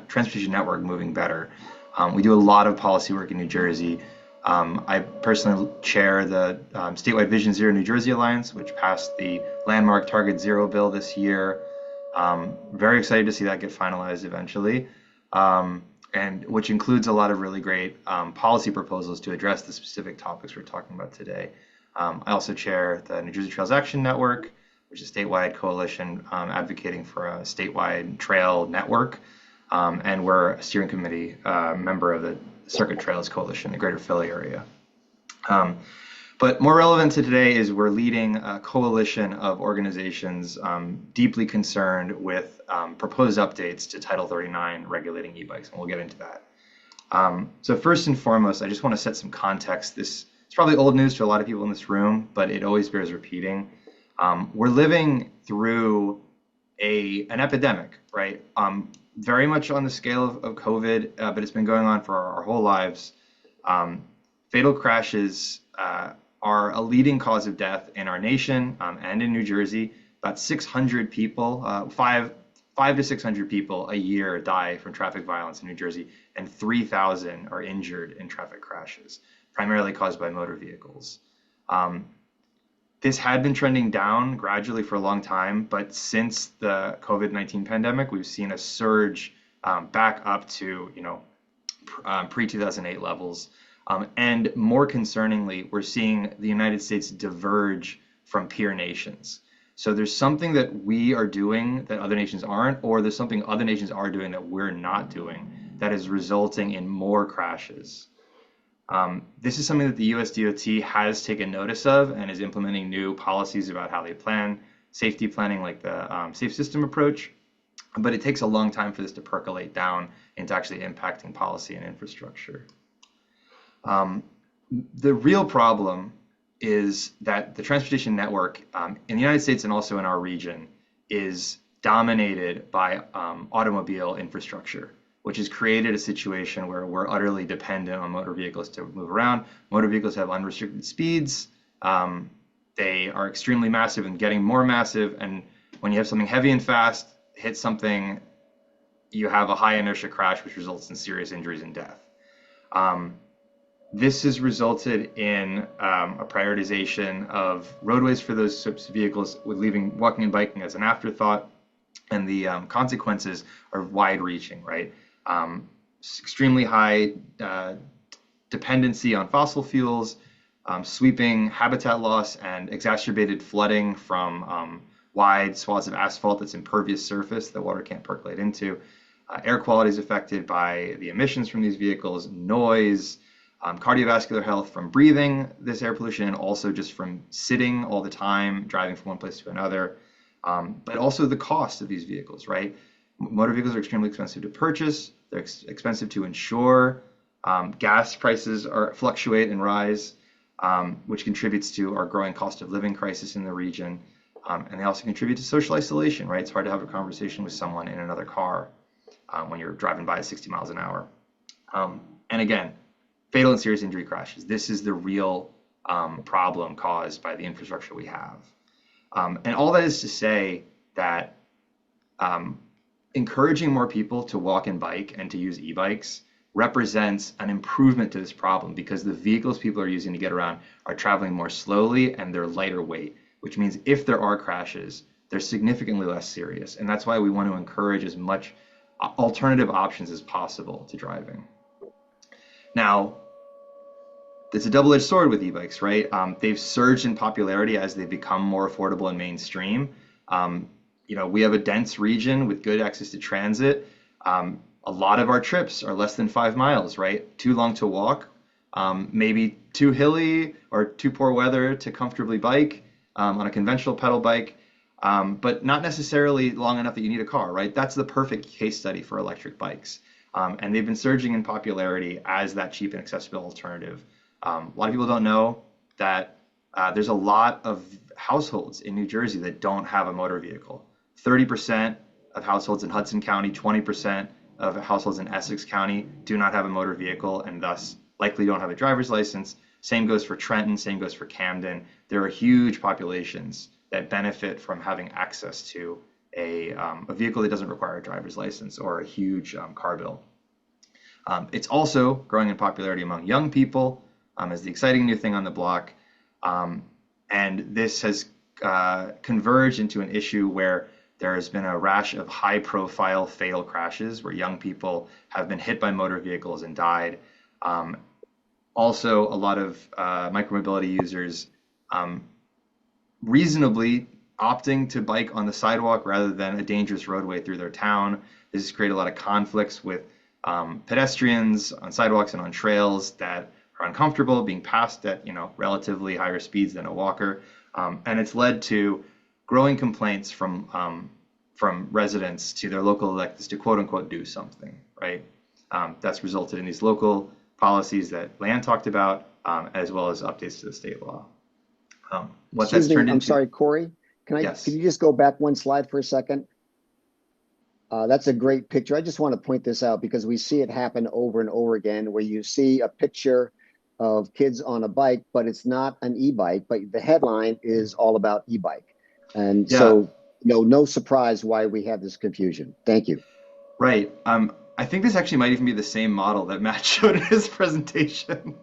transportation network moving better. We do a lot of policy work in New Jersey. I personally chair the statewide Vision Zero New Jersey Alliance, which passed the landmark Target Zero bill this year. Very excited to see that get finalized eventually, and which includes a lot of really great policy proposals to address the specific topics we're talking about today. I also chair the New Jersey Trails Action Network, which is a statewide coalition advocating for a statewide trail network. And we're a steering committee member of the Circuit Trails Coalition, the Greater Philly area. But more relevant to today is we're leading a coalition of organizations deeply concerned with proposed updates to Title 39 regulating e-bikes, and we'll get into that. So first and foremost, I just want to set some context. This It's probably old news to a lot of people in this room, but it always bears repeating. We're living through an epidemic, right? Very much on the scale of COVID, but it's been going on for our whole lives. Fatal crashes are a leading cause of death in our nation and in New Jersey. About 600 people, 5 to 600 people a year die from traffic violence in New Jersey, and 3,000 are injured in traffic crashes, primarily caused by motor vehicles. This had been trending down gradually for a long time, but since the COVID-19 pandemic, we've seen a surge back up to, pre-2008 levels. And more concerningly, we're seeing the United States diverge from peer nations. So there's something that we are doing that other nations aren't, or there's something other nations are doing that we're not doing that is resulting in more crashes. This is something that the US DOT has taken notice of and is implementing new policies about how they plan safety planning, like the safe system approach. But it takes a long time for this to percolate down into actually impacting policy and infrastructure. The real problem is that the transportation network in the United States and also in our region is dominated by automobile infrastructure, which has created a situation where we're utterly dependent on motor vehicles to move around. Motor vehicles have unrestricted speeds. They are extremely massive and getting more massive. And when you have something heavy and fast hit something, you have a high inertia crash, which results in serious injuries and death. This has resulted in a prioritization of roadways for those types of vehicles, with leaving walking and biking as an afterthought. And the consequences are wide-reaching, right? Extremely high dependency on fossil fuels, sweeping habitat loss, and exacerbated flooding from wide swaths of asphalt that's impervious surface that water can't percolate into. Air quality is affected by the emissions from these vehicles, noise, cardiovascular health from breathing this air pollution, and also just from sitting all the time, driving from one place to another. But also the cost of these vehicles, right? Motor vehicles are extremely expensive to purchase. They're expensive to insure. Gas prices fluctuate and rise, which contributes to our growing cost of living crisis in the region. And they also contribute to social isolation, right? It's hard to have a conversation with someone in another car when you're driving by at 60 miles an hour. And again, fatal and serious injury crashes. This is the real problem caused by the infrastructure we have. And all that is to say that encouraging more people to walk and bike and to use e-bikes represents an improvement to this problem, because the vehicles people are using to get around are traveling more slowly and they're lighter weight, which means if there are crashes, they're significantly less serious. And that's why we want to encourage as much alternative options as possible to driving. Now, it's a double-edged sword with e-bikes, right? They've surged in popularity as they become more affordable and mainstream. We have a dense region with good access to transit. A lot of our trips are less than 5 miles, right? Too long to walk, maybe too hilly or too poor weather to comfortably bike on a conventional pedal bike, but not necessarily long enough that you need a car, right? That's the perfect case study for electric bikes. And they've been surging in popularity as that cheap and accessible alternative. A lot of people don't know that there's a lot of households in New Jersey that don't have a motor vehicle. 30% of households in Hudson County, 20% of households in Essex County do not have a motor vehicle and thus likely don't have a driver's license. Same goes for Trenton, same goes for Camden. There are huge populations that benefit from having access to a vehicle that doesn't require a driver's license or a huge car bill. It's also growing in popularity among young people as the exciting new thing on the block. And this has converged into an issue where there has been a rash of high-profile fatal crashes where young people have been hit by motor vehicles and died. Also, a lot of micromobility users reasonably opting to bike on the sidewalk rather than a dangerous roadway through their town. This has created a lot of conflicts with pedestrians on sidewalks and on trails that are uncomfortable being passed at relatively higher speeds than a walker, and it's led to growing complaints from residents to their local electeds to quote unquote do something, right? That's resulted in these local policies that Leigh talked about, as well as updates to the state law. What Excuse that's me, turned I'm into. sorry, Corey. Yes. Can you just go back one slide for a second? That's a great picture. I just want to point this out because we see it happen over and over again where you see a picture of kids on a bike, but it's not an e-bike, but the headline is all about e-bike. And Yeah. so, no surprise why we have this confusion. Thank you. Right. I think this actually might even be the same model that Matt showed in his presentation.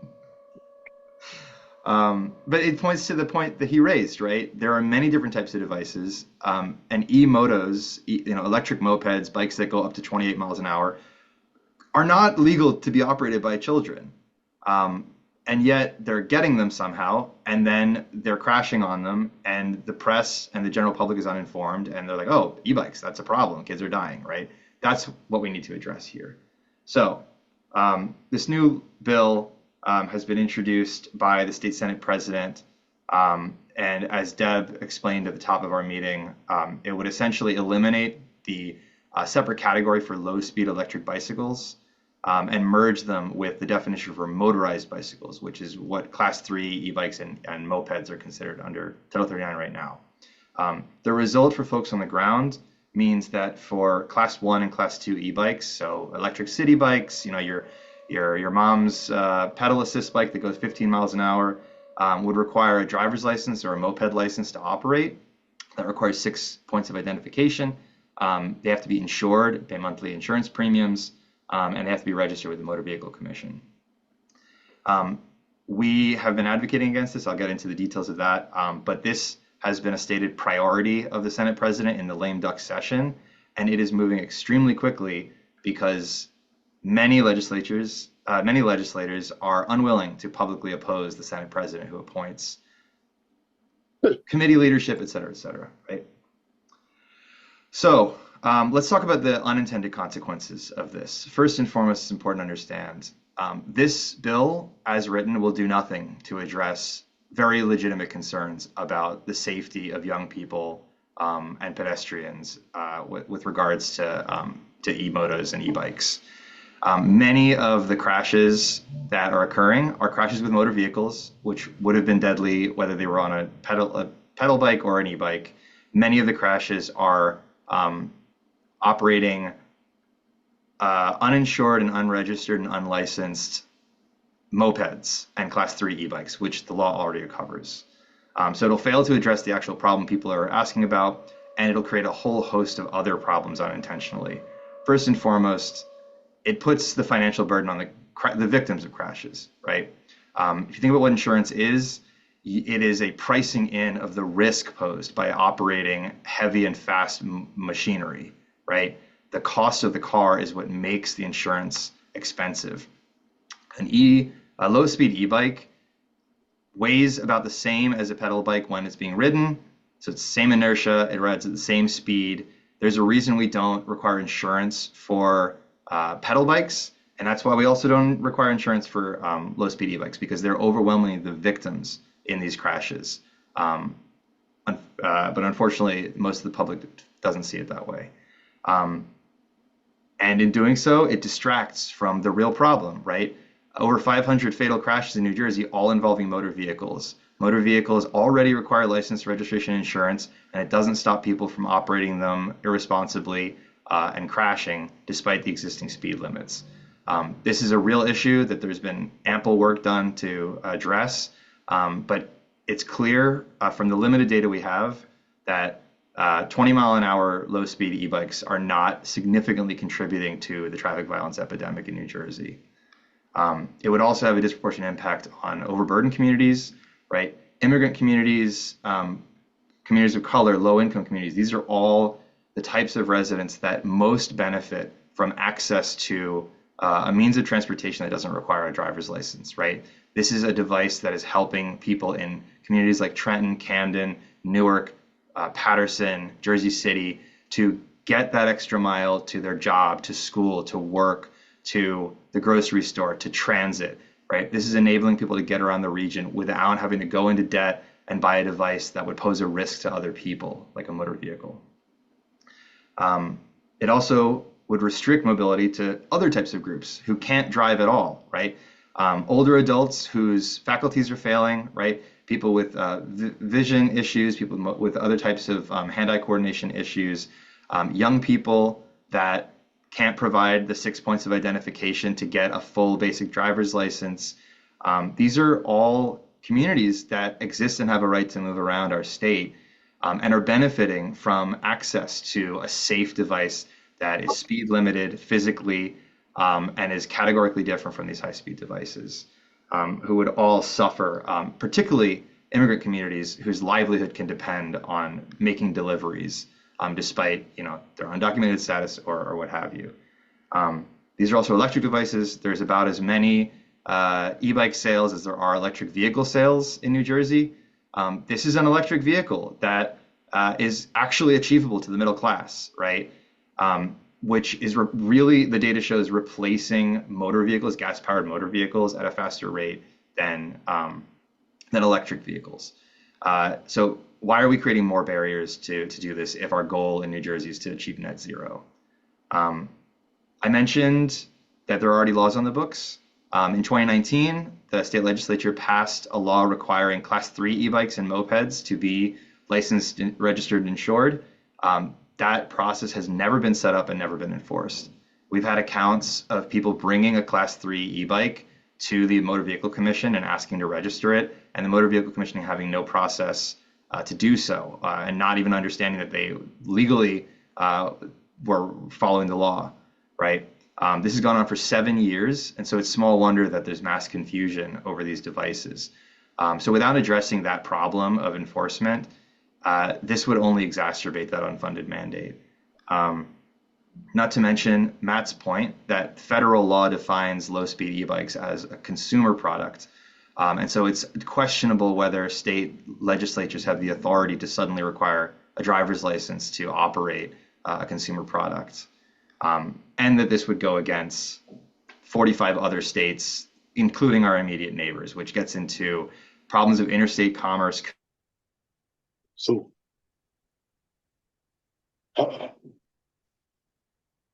But it points to the point that he raised, right? There are many different types of devices, and e-motos, electric mopeds, bikes that go up to 28 miles an hour, are not legal to be operated by children. And yet they're getting them somehow, and then they're crashing on them, and the press and the general public is uninformed, and they're like, oh, e-bikes, that's a problem. Kids are dying, right? That's what we need to address here. So this new bill has been introduced by the state Senate president. And as Deb explained at the top of our meeting, it would essentially eliminate the separate category for low-speed electric bicycles and merge them with the definition for motorized bicycles, which is what Class 3 e-bikes and mopeds are considered under Title 39 right now. The result for folks on the ground means that for Class 1 and Class 2 e-bikes, so electric city bikes, your mom's pedal assist bike that goes 15 miles an hour would require a driver's license or a moped license to operate. That requires 6 points of identification. They have to be insured, pay monthly insurance premiums, and they have to be registered with the Motor Vehicle Commission. We have been advocating against this. I'll get into the details of that. But this has been a stated priority of the Senate president in the lame duck session, and it is moving extremely quickly because many legislators are unwilling to publicly oppose the Senate president who appoints committee leadership, et cetera, right? So let's talk about the unintended consequences of this. First and foremost, it's important to understand this bill, as written, will do nothing to address very legitimate concerns about the safety of young people and pedestrians with regards to e-motos and e-bikes. Many of the crashes that are occurring are crashes with motor vehicles, which would have been deadly whether they were on a pedal bike or an e-bike. Many of the crashes are operating uninsured and unregistered and unlicensed mopeds and Class 3 e-bikes, which the law already covers. So it'll fail to address the actual problem people are asking about, and it'll create a whole host of other problems unintentionally. First and foremost, it puts the financial burden on the victims of crashes, right? If you think about what insurance is, it is a pricing in of the risk posed by operating heavy and fast machinery, right? The cost of the car is what makes the insurance expensive. A low-speed e-bike weighs about the same as a pedal bike when it's being ridden, so it's the same inertia, it rides at the same speed. There's a reason we don't require insurance for pedal bikes, and that's why we also don't require insurance for low-speed e-bikes, because they're overwhelmingly the victims in these crashes. But unfortunately, most of the public doesn't see it that way. And in doing so, it distracts from the real problem, right? Over 500 fatal crashes in New Jersey, all involving motor vehicles. Motor vehicles already require license, registration, and insurance, and it doesn't stop people from operating them irresponsibly and crashing despite the existing speed limits. This is a real issue that there's been ample work done to address, but it's clear from the limited data we have that 20-mile-an-hour low-speed e-bikes are not significantly contributing to the traffic violence epidemic in New Jersey. It would also have a disproportionate impact on overburdened communities, right? Immigrant communities, communities of color, low-income communities. These are all the types of residents that most benefit from access to a means of transportation that doesn't require a driver's license, right? This is a device that is helping people in communities like Trenton, Camden, Newark, Patterson, Jersey City to get that extra mile to their job, to school, to work, to the grocery store, to transit, right? This is enabling people to get around the region without having to go into debt and buy a device that would pose a risk to other people, like a motor vehicle. It also would restrict mobility to other types of groups who can't drive at all, right? Older adults whose faculties are failing, right? People with vision issues, people with other types of hand-eye coordination issues, young people that can't provide the 6 points of identification to get a full basic driver's license. These are all communities that exist and have a right to move around our state, and are benefiting from access to a safe device that is speed limited physically, and is categorically different from these high-speed devices, who would all suffer, particularly immigrant communities whose livelihood can depend on making deliveries, despite their undocumented status or what have you. These are also electric devices. There's about as many e-bike sales as there are electric vehicle sales in New Jersey. This is an electric vehicle that is actually achievable to the middle class, right? Which is really, the data shows, replacing motor vehicles, gas-powered motor vehicles, at a faster rate than electric vehicles. So why are we creating more barriers to do this if our goal in New Jersey is to achieve net zero? I mentioned that there are already laws on the books. In 2019, the state legislature passed a law requiring Class 3 e-bikes and mopeds to be licensed, registered, and insured. That process has never been set up and never been enforced. We've had accounts of people bringing a Class 3 e-bike to the Motor Vehicle Commission and asking to register it, and the Motor Vehicle Commission having no process to do so, and not even understanding that they legally were following the law, right? This has gone on for 7 years, and so it's small wonder that there's mass confusion over these devices. So without addressing that problem of enforcement, this would only exacerbate that unfunded mandate. Not to mention Matt's point that federal law defines low-speed e-bikes as a consumer product. And so it's questionable whether state legislatures have the authority to suddenly require a driver's license to operate a consumer product. And that this would go against 45 other states, including our immediate neighbors, which gets into problems of interstate commerce. So,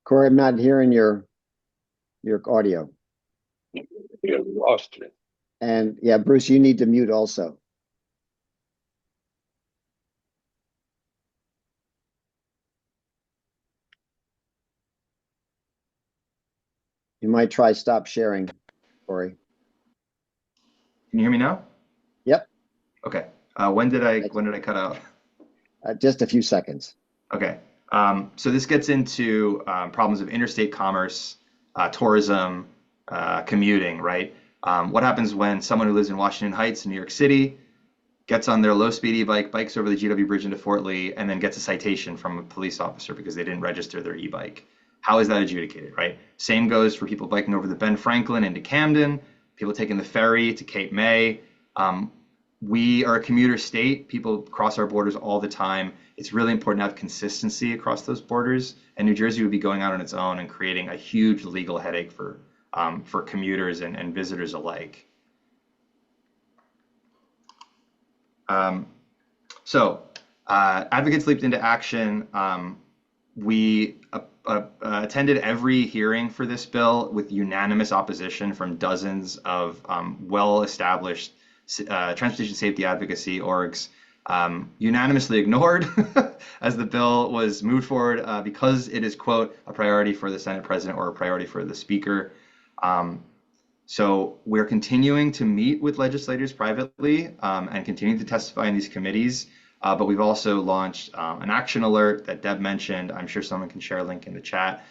Corey, I'm not hearing your audio. yeah, we lost it. And yeah, Bruce, you need to mute also. You might try stop sharing, Corey. Can you hear me now? Yep. Okay. When did I cut out? Just a few seconds. Okay. So this gets into problems of interstate commerce, tourism, commuting, right? What happens when someone who lives in Washington Heights in New York City gets on their low-speed e-bike, bikes over the GW Bridge into Fort Lee, and then gets a citation from a police officer because they didn't register their e-bike? How is that adjudicated, right? Same goes for people biking over the Ben Franklin into Camden, people taking the ferry to Cape May. We are a commuter state. People cross our borders all the time. It's really important to have consistency across those borders. And New Jersey would be going out on its own and creating a huge legal headache for commuters and visitors alike. Advocates leaped into action. We attended every hearing for this bill with unanimous opposition from dozens of well-established transportation safety advocacy orgs, unanimously ignored as the bill was moved forward because it is, quote, a priority for the Senate President or a priority for the Speaker. So we're continuing to meet with legislators privately and continuing to testify in these committees. But we've also launched an action alert that Deb mentioned. I'm sure someone can share a link in the chat.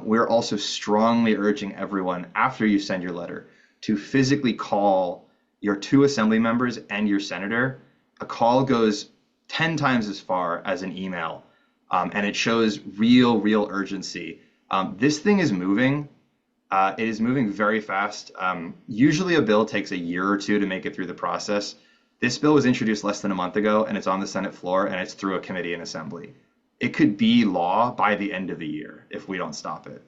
We're also strongly urging everyone, after you send your letter, to physically call your 2 assembly members and your senator. A call goes 10 times as far as an email, and it shows real urgency. This thing is moving. It is moving very fast. Usually a bill takes a year or 2 to make it through the process. This bill was introduced less than a month ago, and it's on the Senate floor, and it's through a committee in assembly. It could be law by the end of the year if we don't stop it.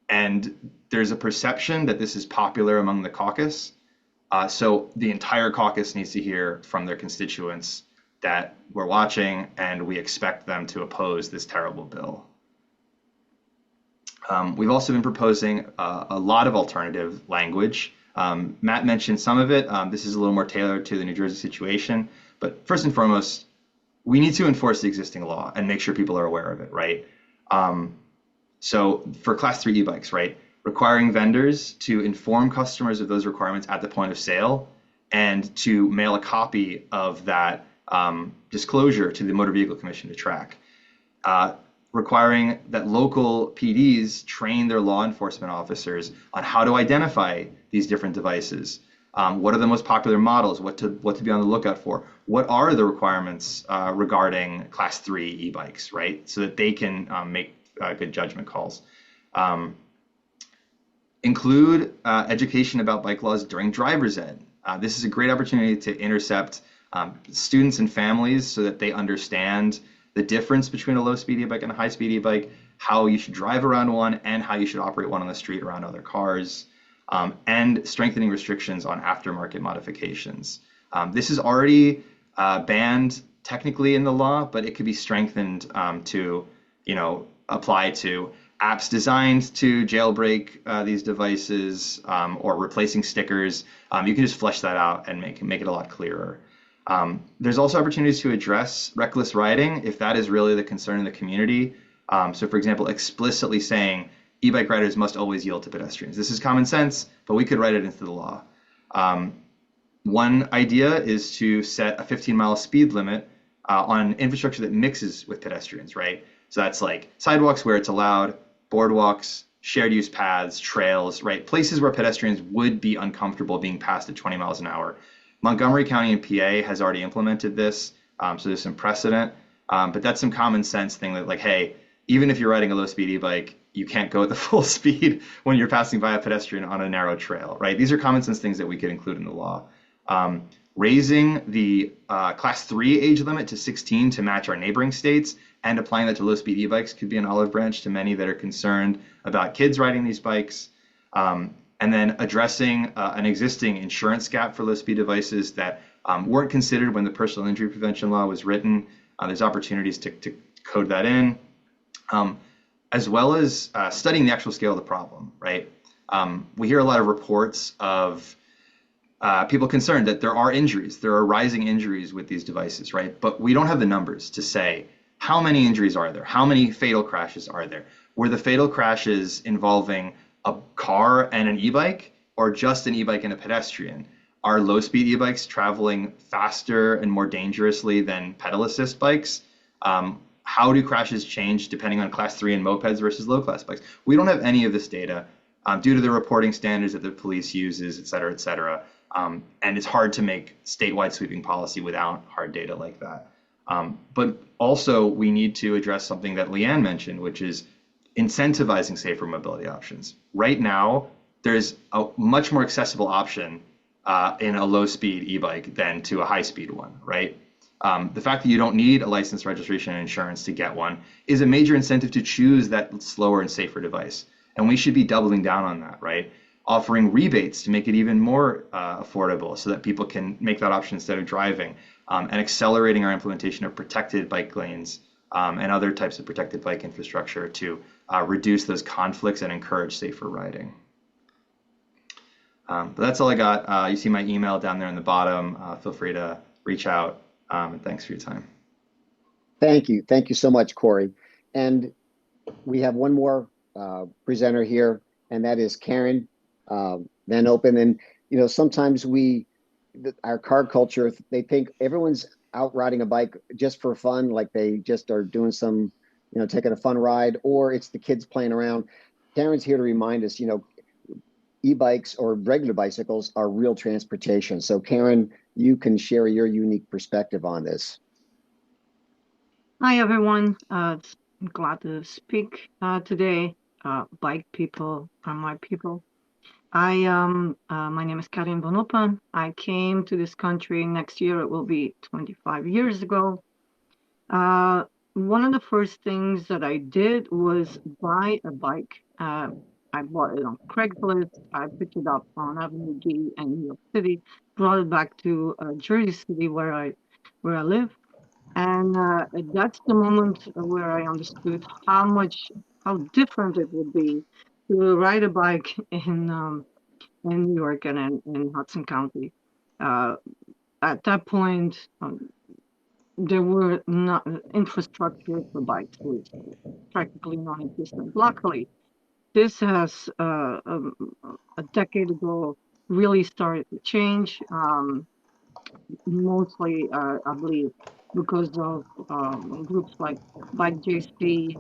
And there's a perception that this is popular among the caucus. So the entire caucus needs to hear from their constituents that we're watching, and we expect them to oppose this terrible bill. We've also been proposing a lot of alternative language. Matt mentioned some of it. This is a little more tailored to the New Jersey situation. But first and foremost, we need to enforce the existing law and make sure people are aware of it, right? So for class 3 e-bikes, right, requiring vendors to inform customers of those requirements at the point of sale and to mail a copy of that disclosure to the Motor Vehicle Commission to track. Requiring that local PDs train their law enforcement officers on how to identify these different devices. What are the most popular models? What to be on the lookout for? What are the requirements regarding class 3 e-bikes, right? So that they can make good judgment calls. Include education about bike laws during driver's ed. This is a great opportunity to intercept students and families so that they understand the difference between a low-speed e-bike and a high-speed e-bike, how you should drive around one, and how you should operate one on the street around other cars, and strengthening restrictions on aftermarket modifications. This is already banned technically in the law, but it could be strengthened to, apply to apps designed to jailbreak these devices or replacing stickers. You can just flesh that out and make it a lot clearer. There's also opportunities to address reckless riding if that is really the concern in the community. So for example, explicitly saying e-bike riders must always yield to pedestrians. This is common sense, but we could write it into the law. One idea is to set a 15-mile speed limit on infrastructure that mixes with pedestrians, right? So that's like sidewalks where it's allowed, boardwalks, shared use paths, trails, right? Places where pedestrians would be uncomfortable being passed at 20 miles an hour. Montgomery County and PA has already implemented this, so there's some precedent, but that's some common sense thing that like, hey, even if you're riding a low speed e-bike, you can't go at the full speed when you're passing by a pedestrian on a narrow trail, right? These are common sense things that we could include in the law. Raising the class 3 age limit to 16 to match our neighboring states and applying that to low speed e-bikes could be an olive branch to many that are concerned about kids riding these bikes. And then addressing an existing insurance gap for low-speed devices that weren't considered when the personal injury prevention law was written. There's opportunities to code that in, as well as studying the actual scale of the problem, right? We hear a lot of reports of people concerned that there are injuries, there are rising injuries with these devices, right? But we don't have the numbers to say how many injuries are there, how many fatal crashes are there. Were the fatal crashes involving a car and an e-bike or just an e-bike and a pedestrian? Are low-speed e-bikes traveling faster and more dangerously than pedal assist bikes? How do crashes change depending on class 3 and mopeds versus low-class bikes? We don't have any of this data due to the reporting standards that the police uses, et cetera, et cetera. And it's hard to make statewide sweeping policy without hard data like that. But also we need to address something that Leanne mentioned, which is incentivizing safer mobility options. Right now, there's a much more accessible option in a low-speed e-bike than to a high-speed one, right? The fact that you don't need a license, registration, and insurance to get one is a major incentive to choose that slower and safer device. And we should be doubling down on that, right? Offering rebates to make it even more affordable so that people can make that option instead of driving, and accelerating our implementation of protected bike lanes and other types of protected bike infrastructure to reduce those conflicts and encourage safer riding. But that's all I got. You see my email down there in the bottom. Feel free to reach out, and thanks for your time. Thank you. Thank you so much, Corey. And we have one more presenter here, and that is Karen Van Open. And, sometimes our car culture, they think everyone's out riding a bike just for fun, like they just are doing some, taking a fun ride, or it's the kids playing around. Karen's here to remind us, e-bikes or regular bicycles are real transportation. So Karen, you can share your unique perspective on this. Hi, everyone. I'm glad to speak today. Bike people are my people. My name is Karin Van Oppen. I came to this country next year. It will be 25 years ago. One of the first things that I did was buy a bike. I bought it on Craigslist. I picked it up on Avenue D in New York City, brought it back to Jersey City where I live. And that's the moment where I understood how different it would be to ride a bike in New York and in Hudson County. At that point, there were not infrastructure for bikes was practically non-existent. Luckily, this has a decade ago really started to change. Mostly, I believe, because of groups like Bike JC,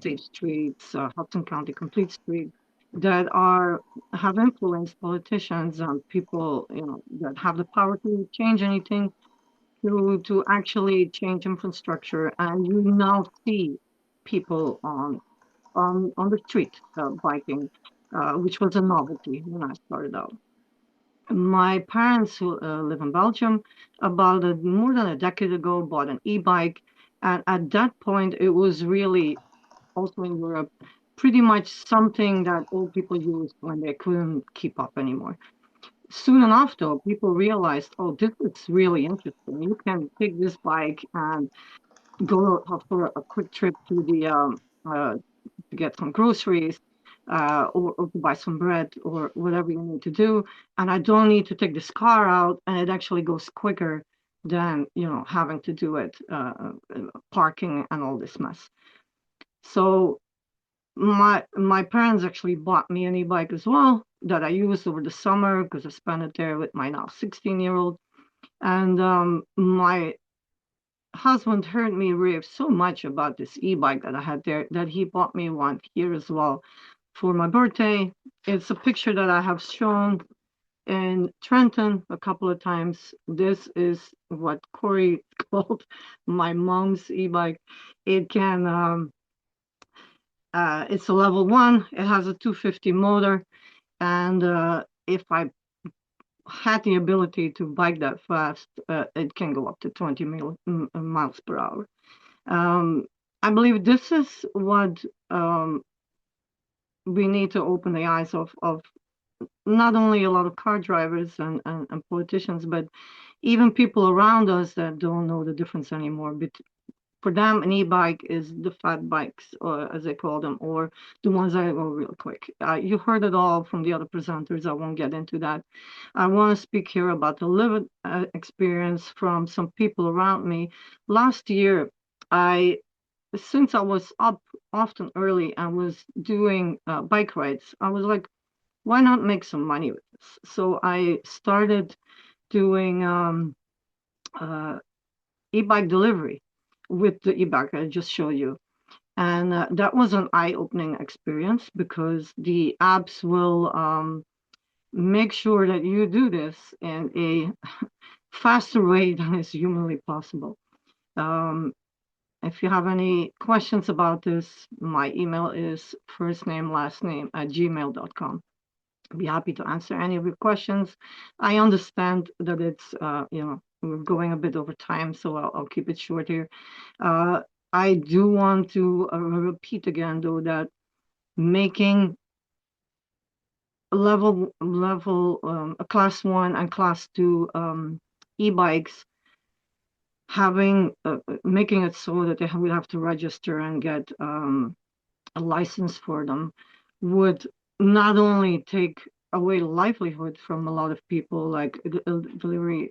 Safe Streets, Hudson County Complete Street, that have influenced politicians and people, that have the power to change anything, to actually change infrastructure. And you now see people on the street biking, which was a novelty when I started out. My parents, who live in Belgium, about more than a decade ago, bought an e-bike. And at that point, it was really also in Europe, pretty much something that old people used when they couldn't keep up anymore. Soon enough, though, people realized, oh, this is really interesting. You can take this bike and go for a quick trip to the to get some groceries, or to buy some bread or whatever you need to do. And I don't need to take this car out, and it actually goes quicker than having to do it, parking and all this mess. So my parents actually bought me an e-bike as well that I used over the summer because I spent it there with my now 16-year-old. And my husband heard me rave so much about this e-bike that I had there that he bought me one here as well for my birthday. It's a picture that I have shown in Trenton a couple of times. This is what Corey called my mom's e-bike. It can, it's a level 1. It has a 250 motor, and if I had the ability to bike that fast, it can go up to 20 miles per hour. I believe this is what we need to open the eyes of not only a lot of car drivers and politicians, but even people around us that don't know the difference anymore. But for them, an e-bike is the fat bikes, or as they call them, or the ones that go real quick. You heard it all from the other presenters. I won't get into that. I want to speak here about the lived experience from some people around me. Last year, since I was up often early and was doing bike rides, I was like, why not make some money with this? So I started doing e-bike delivery with the e-bike I just showed you. And that was an eye-opening experience because the apps will make sure that you do this in a faster way than is humanly possible. If you have any questions about this, my email is firstname@gmail.com. I'd be happy to answer any of your questions. I understand that it's, we're going a bit over time, so I'll keep it short here. I do want to repeat again, though, that making level a class 1 and class 2 e-bikes, making it so that they would have to register and get a license for them would not only take away livelihood from a lot of people like delivery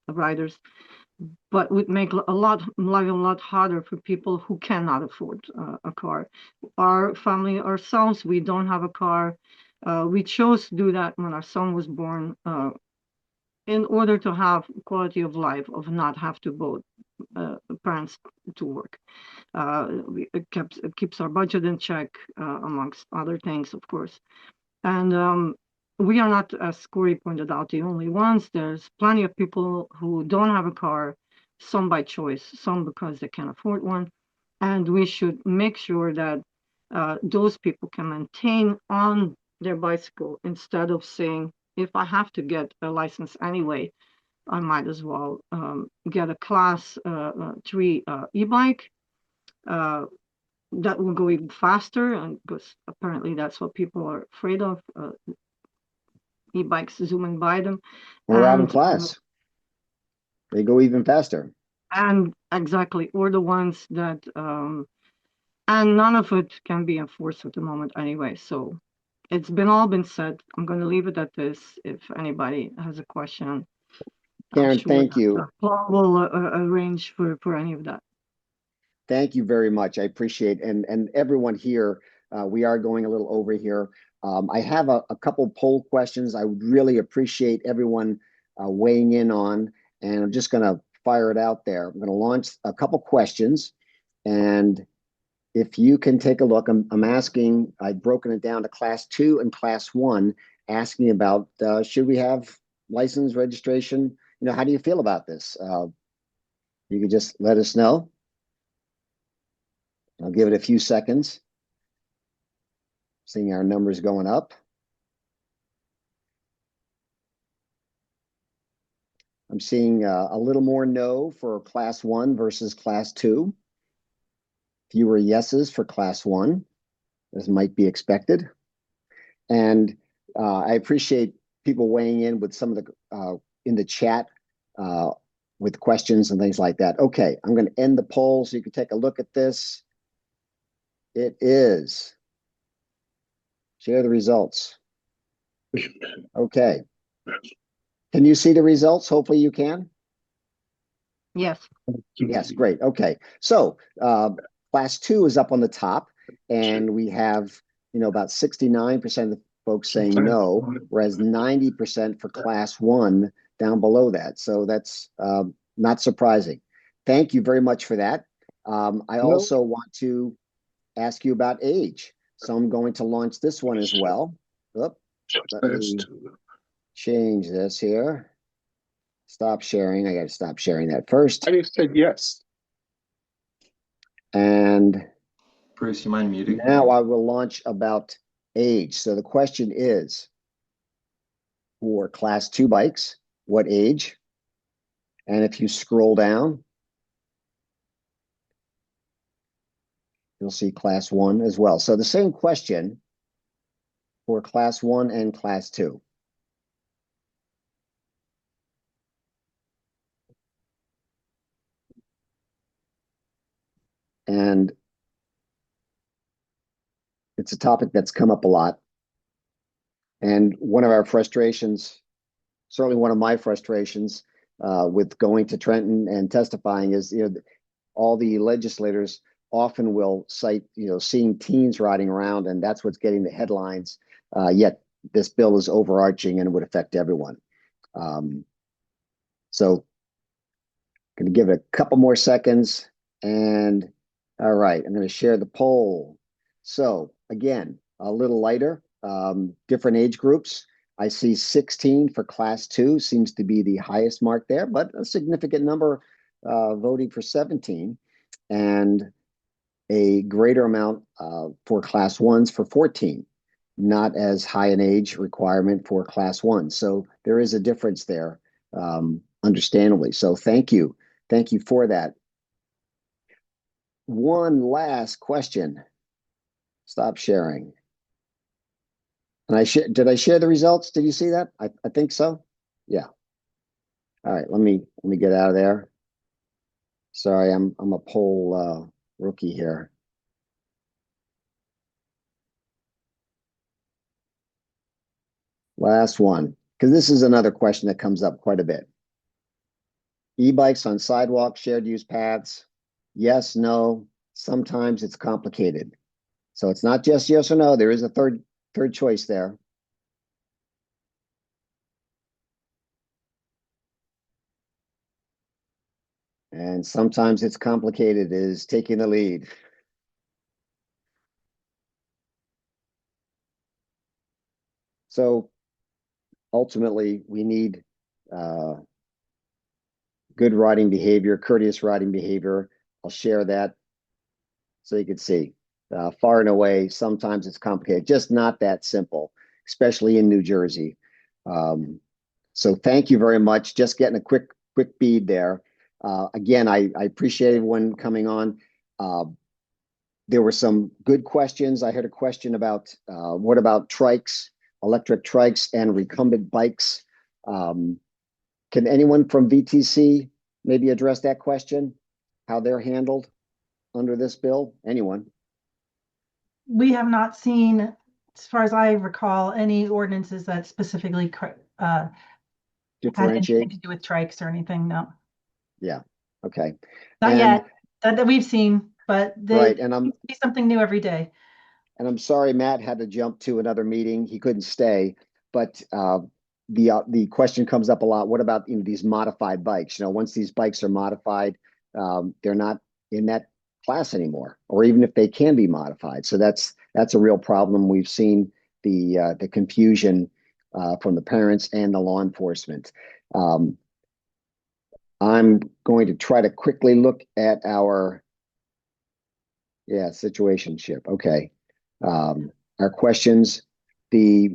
riders, but would make life a lot harder for people who cannot afford a car. Our family, ourselves, we don't have a car. We chose to do that when our son was born, in order to have quality of life, of not have to both parents to work. It keeps our budget in check, amongst other things, of course. And we are not, as Corey pointed out, the only ones. There's plenty of people who don't have a car, some by choice, some because they can't afford one. And we should make sure that those people can maintain on their bicycle instead of saying, if I have to get a license anyway, I might as well get a class 3 e-bike that will go even faster, and because apparently that's what people are afraid of, e-bikes zooming by them. We're out of class. They go even faster. And exactly, or the ones that, and none of it can be enforced at the moment anyway. So it's all been said. I'm going to leave it at this. If anybody has a question, I'm Karen, sure thank you. that Paul will arrange for any of that. Thank you very much. I appreciate and everyone here. We are going a little over here. I have a couple poll questions. I would really appreciate everyone weighing in on, and I'm just going to fire it out there. I'm going to launch a couple questions, and if you can take a look, I'm asking. I've broken it down to class 2 and class 1, asking about should we have license registration? You know, how do you feel about this? You could just let us know. I'll give it a few seconds. Seeing our numbers going up. I'm seeing a little more no for class 1 versus class 2. Fewer yeses for class 1, as might be expected. And I appreciate people weighing in with some of the in the chat with questions and things like that. Okay, I'm going to end the poll so you can take a look at this. It is. Share the results. Okay. Can you see the results? Hopefully you can. Yes. Yes, great. Okay. So class 2 is up on the top, and we have, about 69% of the folks saying no, whereas 90% for class 1 down below that. So that's not surprising. Thank you very much for that. I also want to ask you about age. So I'm going to launch this one as well. Oop, let me change this here. Stop sharing. I got to stop sharing that first. I just said yes. And Bruce, you mind muting? now I will launch about age. So the question is, for class 2 bikes, what age? And if you scroll down, you'll see class 1 as well. So the same question for class 1 and class 2. And it's a topic that's come up a lot. And one of our frustrations, certainly one of my frustrations with going to Trenton and testifying is, all the legislators often will cite, seeing teens riding around, and that's what's getting the headlines. Yet this bill is overarching and it would affect everyone. So going to give it a couple more seconds. And all right, I'm going to share the poll. So again, a little lighter, different age groups. I see 16 for class 2 seems to be the highest mark there, but a significant number voting for 17, and a greater amount for class 1s for 14. Not as high an age requirement for class 1. So there is a difference there, understandably. So thank you. Thank you for that. One last question. Stop sharing. And did I share the results? Did you see that? I think so. Yeah. All right. Let me get out of there. Sorry, I'm a poll rookie here. Last one, because this is another question that comes up quite a bit. E-bikes on sidewalks, shared use paths. Yes, no. Sometimes it's complicated. So it's not just yes or no. There is a third choice there. And sometimes it's complicated is taking the lead. So ultimately, we need good riding behavior, courteous riding behavior. I'll share that so you can see. Far and away, sometimes it's complicated, just not that simple, especially in New Jersey. So thank you very much. Just getting a quick bead there. Again, I appreciate everyone coming on. There were some good questions. I heard a question about what about trikes, electric trikes and recumbent bikes. Can anyone from VTC maybe address that question? How they're handled under this bill? Anyone? We have not seen, as far as I recall, any ordinances that specifically had Differentiate? anything to do with trikes or anything. No, Yeah. Okay. not And yet that we've seen, but right, they and I'm see something new every day. sorry Matt had to jump to another meeting. He couldn't stay, but the question comes up a lot. What about these modified bikes? Once these bikes are modified, they're not in that class anymore, or even if they can be modified. So that's a real problem. We've seen the confusion from the parents and the law enforcement. I'm going to try to quickly look at our situationship. Okay. Our questions. So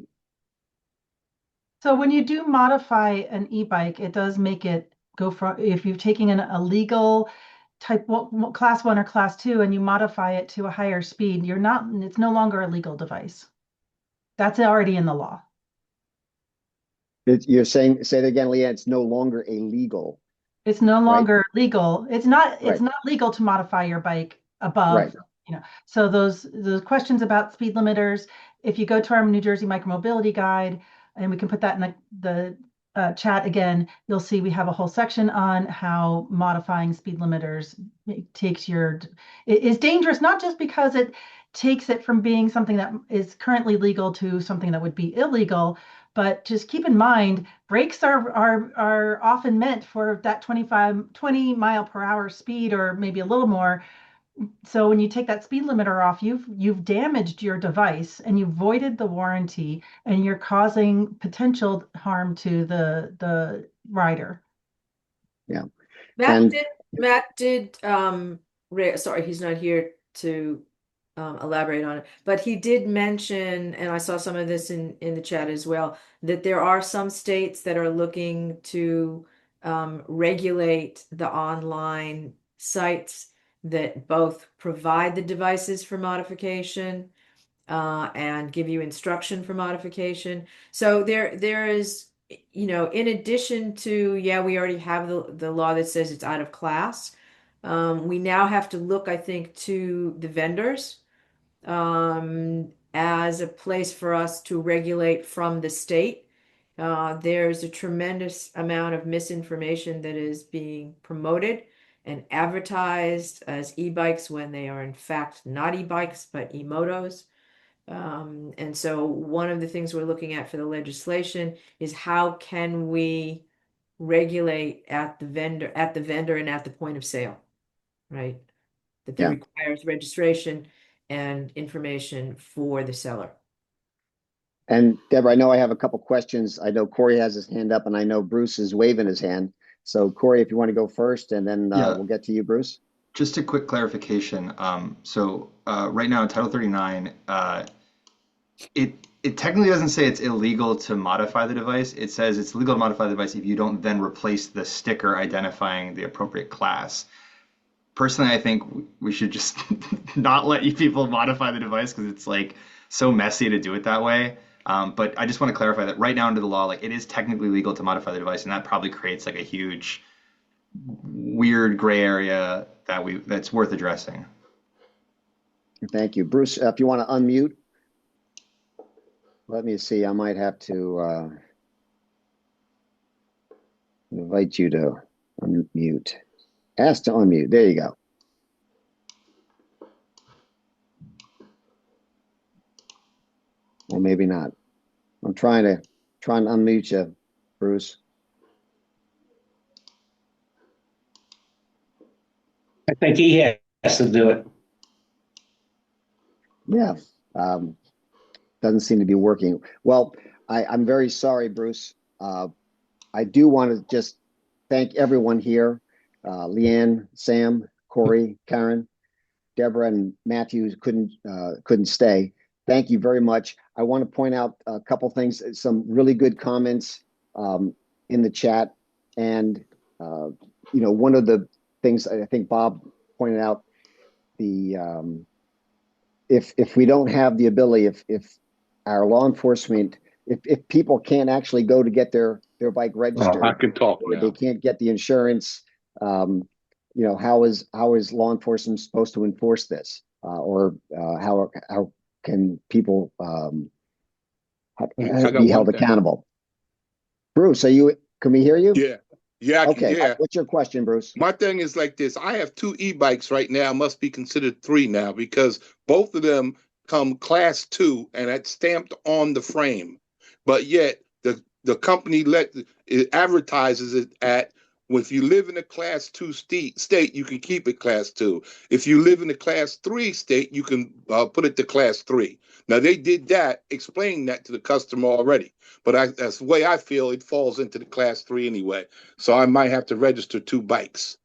when you do modify an e-bike, it does make it go from, if you're taking a legal type class 1 or class 2 and you modify it to a higher speed, it's no longer a legal device. That's already in the law. You're saying, say it again, Leanne, it's no longer illegal. It's no right? longer legal. It's not Right. legal to modify your bike above, Right. So those questions about speed limiters, if you go to our New Jersey Micromobility Guide, and we can put that in the chat again, you'll see we have a whole section on how modifying speed limiters is dangerous, not just because it takes it from being something that is currently legal to something that would be illegal, but just keep in mind, brakes are often meant for that 20 mile per hour speed, or maybe a little more. So when you take that speed limiter off, you've damaged your device and you've voided the warranty, and you're causing potential harm to the rider. Yeah. Matt did sorry, he's not here to elaborate on it, but he did mention, and I saw some of this in the chat as well, that there are some states that are looking to regulate the online sites that both provide the devices for modification and give you instruction for modification. So there is, in addition to, we already have the law that says it's out of class. We now have to look, I think, to the vendors as a place for us to regulate from the state. There's a tremendous amount of misinformation that is being promoted and advertised as e-bikes when they are in fact not e-bikes but e-motos. And so one of the things we're looking at for the legislation is how can we regulate at the vendor and at the point of sale, right? That requires registration and information for the seller. And Deborah, I know I have a couple questions. I know Corey has his hand up, and I know Bruce is waving his hand. So Corey, if you want to go first, and then we'll get to you, Bruce. Just a quick clarification. Right now in Title 39, it technically doesn't say it's illegal to modify the device. It says it's legal to modify the device if you don't then replace the sticker identifying the appropriate class. Personally, I think we should just not let you people modify the device because it's like so messy to do it that way. But I just want to clarify that right now under the law, like it is technically legal to modify the device, and that probably creates like a huge weird gray area that's worth addressing. Thank you. Bruce, if you want to unmute. Let me see. I might have to invite you to unmute. Ask to unmute. There you go. Or maybe not. I'm trying to unmute you, Bruce. I think he has to do it. Yeah. Doesn't seem to be working. Well, I'm very sorry, Bruce. I do want to just thank everyone here. Leanne, Sam, Corey, Karen, Deborah, and Matthew couldn't stay. Thank you very much. I want to point out a couple things, some really good comments in the chat. And, one of the things I think Bob pointed out, if we don't have the ability, if our law enforcement, if people can't actually go to get their bike registered, I can talk now. they can't get the insurance, how is law enforcement supposed to enforce this, or how can people I got be one held thing. accountable? Bruce, can we hear you? Yeah. Yeah, Okay. yeah. What's your question, Bruce? My thing is like this. I have two e-bikes right now, must be considered three now because both of them come class two and it's stamped on the frame. But yet the company it advertises it at well, if you live in a class two state, you can keep it class two. If you live in a class three state, you can put it to class three. Now they did that, explaining that to the customer already. But that's the way I feel. It falls into the class three anyway. So I might have to register two bikes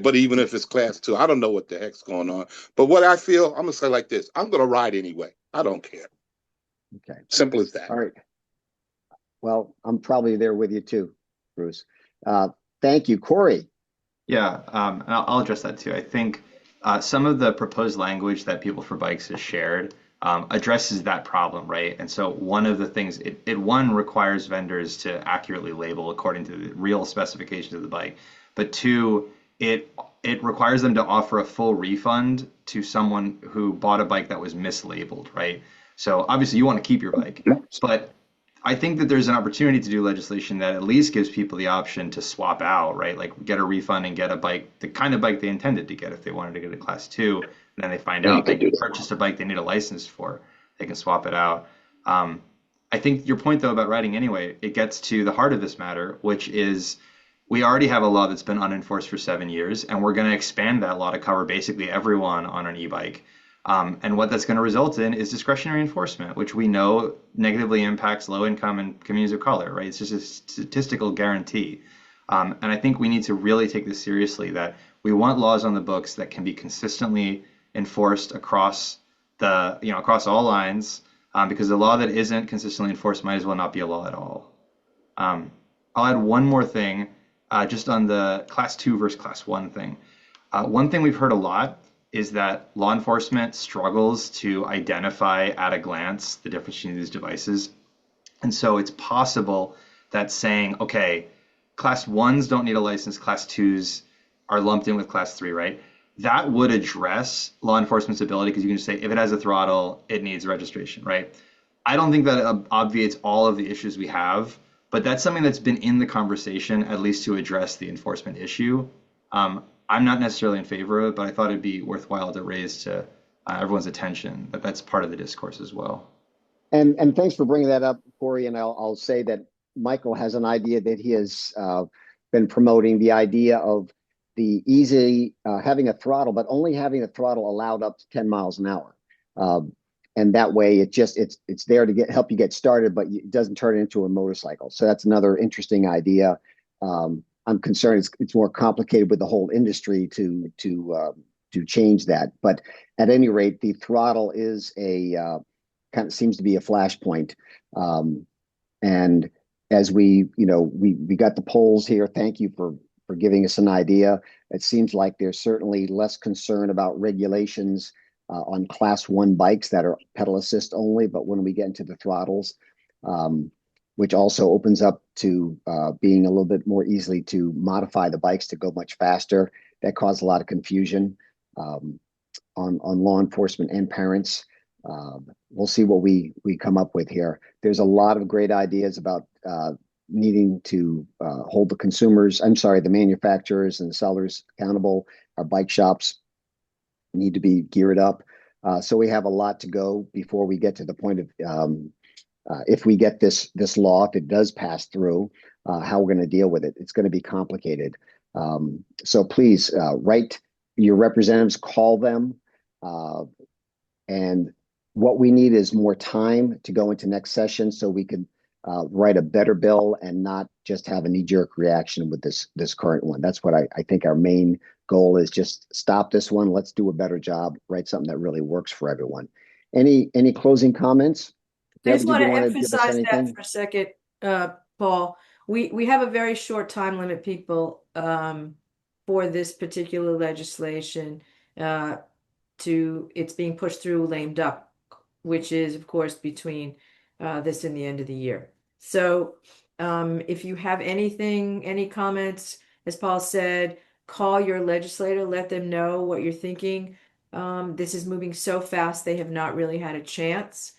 but even if it's class two, I don't know what the heck's going on. But what I feel, I'm gonna say like this: I'm gonna ride anyway. I don't care. Okay. Simple as that. All right. Well, I'm probably there with you too, Bruce. Thank you, Corey. Yeah, and I'll address that too. I think some of the proposed language that People for Bikes has shared addresses that problem, right? And so one of the things it one requires vendors to accurately label according to the real specifications of the bike, but two, it requires them to offer a full refund to someone who bought a bike that was mislabeled, right? So obviously you want to keep your bike, but I think that there's an opportunity to do legislation that at least gives people the option to swap out, right? Like get a refund and get a bike, the kind of bike they intended to get if they wanted to get a class two, and then they find out they purchased a bike they need a license for, they can swap it out. I think your point though about riding anyway, it gets to the heart of this matter, which is we already have a law that's been unenforced for 7 years, and we're going to expand that law to cover basically everyone on an e-bike. And what that's going to result in is discretionary enforcement, which we know negatively impacts low income and communities of color, right? It's just a statistical guarantee. And I think we need to really take this seriously, that we want laws on the books that can be consistently enforced across across all lines, because the law that isn't consistently enforced might as well not be a law at all. I'll add one more thing, just on the class two versus class one thing. One thing we've heard a lot is that law enforcement struggles to identify at a glance the difference between these devices. And so it's possible that saying, okay, class ones don't need a license, class twos are lumped in with class three, right? That would address law enforcement's ability, because you can just say, if it has a throttle, it needs registration, right? I don't think that obviates all of the issues we have, but that's something that's been in the conversation, at least to address the enforcement issue. I'm not necessarily in favor of it, but I thought it'd be worthwhile to raise to everyone's attention that that's part of the discourse as well. And thanks for bringing that up, Corey. And I'll say that Michael has an idea that he has been promoting, the idea of the easy having a throttle, but only having a throttle allowed up to 10 miles an hour. And that way it's there to help you get started, but it doesn't turn it into a motorcycle. So that's another interesting idea. I'm concerned it's more complicated with the whole industry to change that. But at any rate, the throttle is kind of seems to be a flashpoint. And as we got the polls here. Thank you for giving us an idea. It seems like there's certainly less concern about regulations on class one bikes that are pedal assist only. But when we get into the throttles, which also opens up to being a little bit more easily to modify the bikes to go much faster, that caused a lot of confusion on law enforcement and parents. We'll see what we come up with here. There's a lot of great ideas about needing to hold the manufacturers and the sellers accountable. Our bike shops need to be geared up. So we have a lot to go before we get to the point of if we get this law, if it does pass through, how we're going to deal with it. It's going to be complicated. So please write your representatives, call them. And what we need is more time to go into next session so we can write a better bill and not just have a knee-jerk reaction with this current one. That's what I think our main goal is. Just stop this one. Let's do a better job. Write something that really works for everyone. Any closing comments? I just Deb, want did to you give us emphasize that anything? for a second, Paul. We have a very short time limit, people, for this particular legislation. It's being pushed through lame duck, which is, of course, between this and the end of the year. So if you have any comments, as Paul said, call your legislator, let them know what you're thinking. This is moving so fast, they have not really had a chance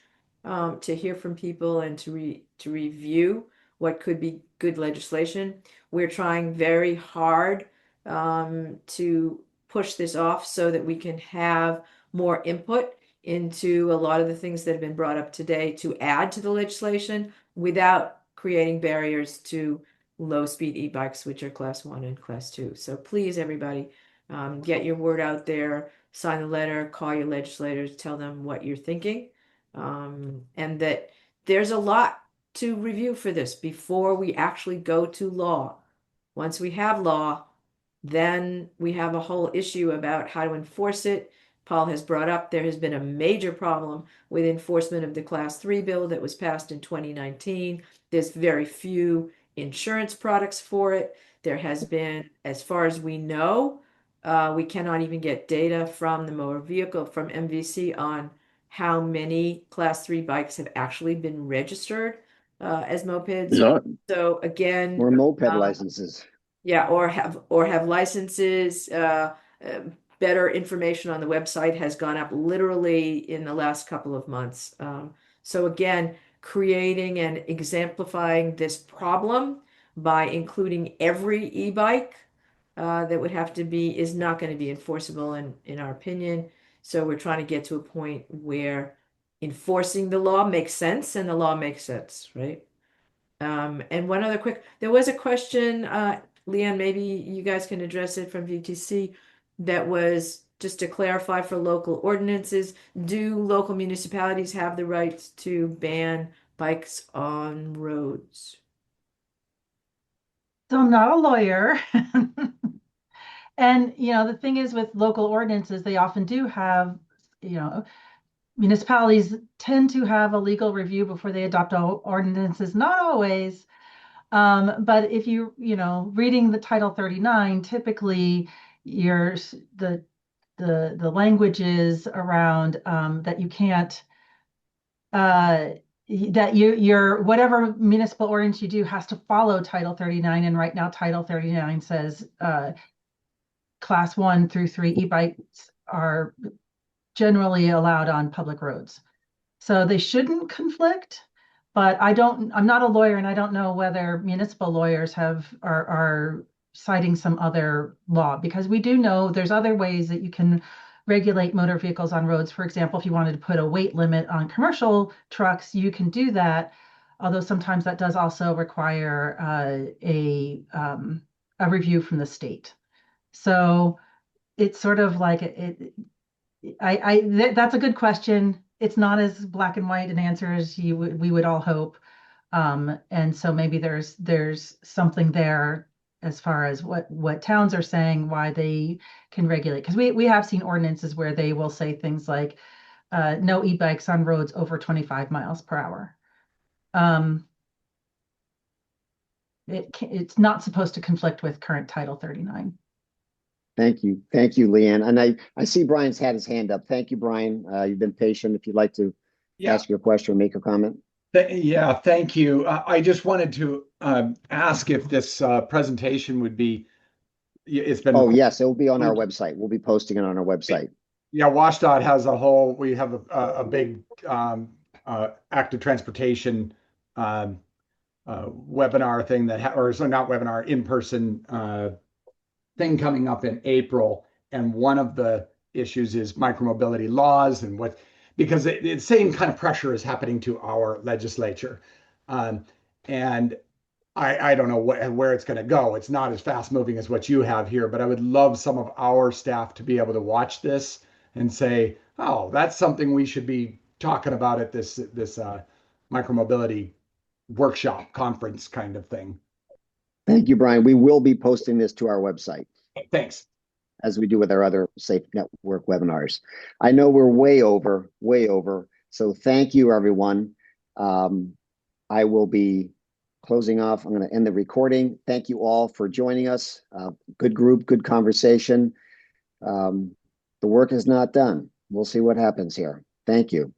to hear from people and to review what could be good legislation. We're trying very hard to push this off so that we can have more input into a lot of the things that have been brought up today to add to the legislation without creating barriers to low-speed e-bikes, which are class 1 and class 2. So please, everybody, get your word out there, sign the letter, call your legislators, tell them what you're thinking, and that there's a lot to review for this before we actually go to law. Once we have law, then we have a whole issue about how to enforce it. Paul has brought up there has been a major problem with enforcement of the Class 3 bill that was passed in 2019. There's very few insurance products for it. There has been, as far as we know, we cannot even get data from the motor vehicle, from MVC, on how many Class 3 bikes have actually been registered as mopeds. Yeah. So again, Or moped licenses. yeah, or have licenses. Better information on the website has gone up literally in the last couple of months. So again, creating and exemplifying this problem by including every e-bike that would have to be is not going to be enforceable in our opinion. So we're trying to get to a point where enforcing the law makes sense and the law makes sense, right? And one other there was a question, Leanne, maybe you guys can address it from VTC, that was just to clarify for local ordinances, do local municipalities have the right to ban bikes on roads? So I'm not a lawyer. And, the thing is with local ordinances, they often do have, municipalities tend to have a legal review before they adopt ordinances, not always. But if reading the Title 39, typically the language is around that you can't that your whatever municipal ordinance you do has to follow Title 39, and right now Title 39 says Class 1 through 3 e-bikes are generally allowed on public roads. So they shouldn't conflict, but I'm not a lawyer and I don't know whether municipal lawyers are citing some other law, because we do know there's other ways that you can regulate motor vehicles on roads. For example, if you wanted to put a weight limit on commercial trucks, you can do that. Although sometimes that does also require a review from the state. So it's sort of like that's a good question. It's not as black and white an answer as we would all hope. And so maybe there's something there as far as what towns are saying, why they can regulate. Because we have seen ordinances where they will say things like no e-bikes on roads over 25 miles per hour. It's not supposed to conflict with current Title 39. Thank you. Thank you, Leanne. And I see Brian's had his hand up. Thank you, Brian. You've been patient. If you'd like to ask your question or make a comment. Yeah, thank you. I just wanted to ask if this presentation would be, it's been. Oh, yes, it will be on our website. We'll be posting it on our website. Yeah, WashDOT has we have a big active transportation webinar thing not webinar, in-person thing coming up in April. And one of the issues is micromobility laws and because the same kind of pressure is happening to our legislature. And I don't know where it's going to go. It's not as fast moving as what you have here, but I would love some of our staff to be able to watch this and say, oh, that's something we should be talking about at this micromobility workshop conference kind of thing. Thank you, Brian. We will be posting this to our website. Thanks. As we do with our other Safe Network webinars. I know we're way over. So thank you, everyone. I will be closing off. I'm going to end the recording. Thank you all for joining us. Good group, good conversation. The work is not done. We'll see what happens here. Thank you.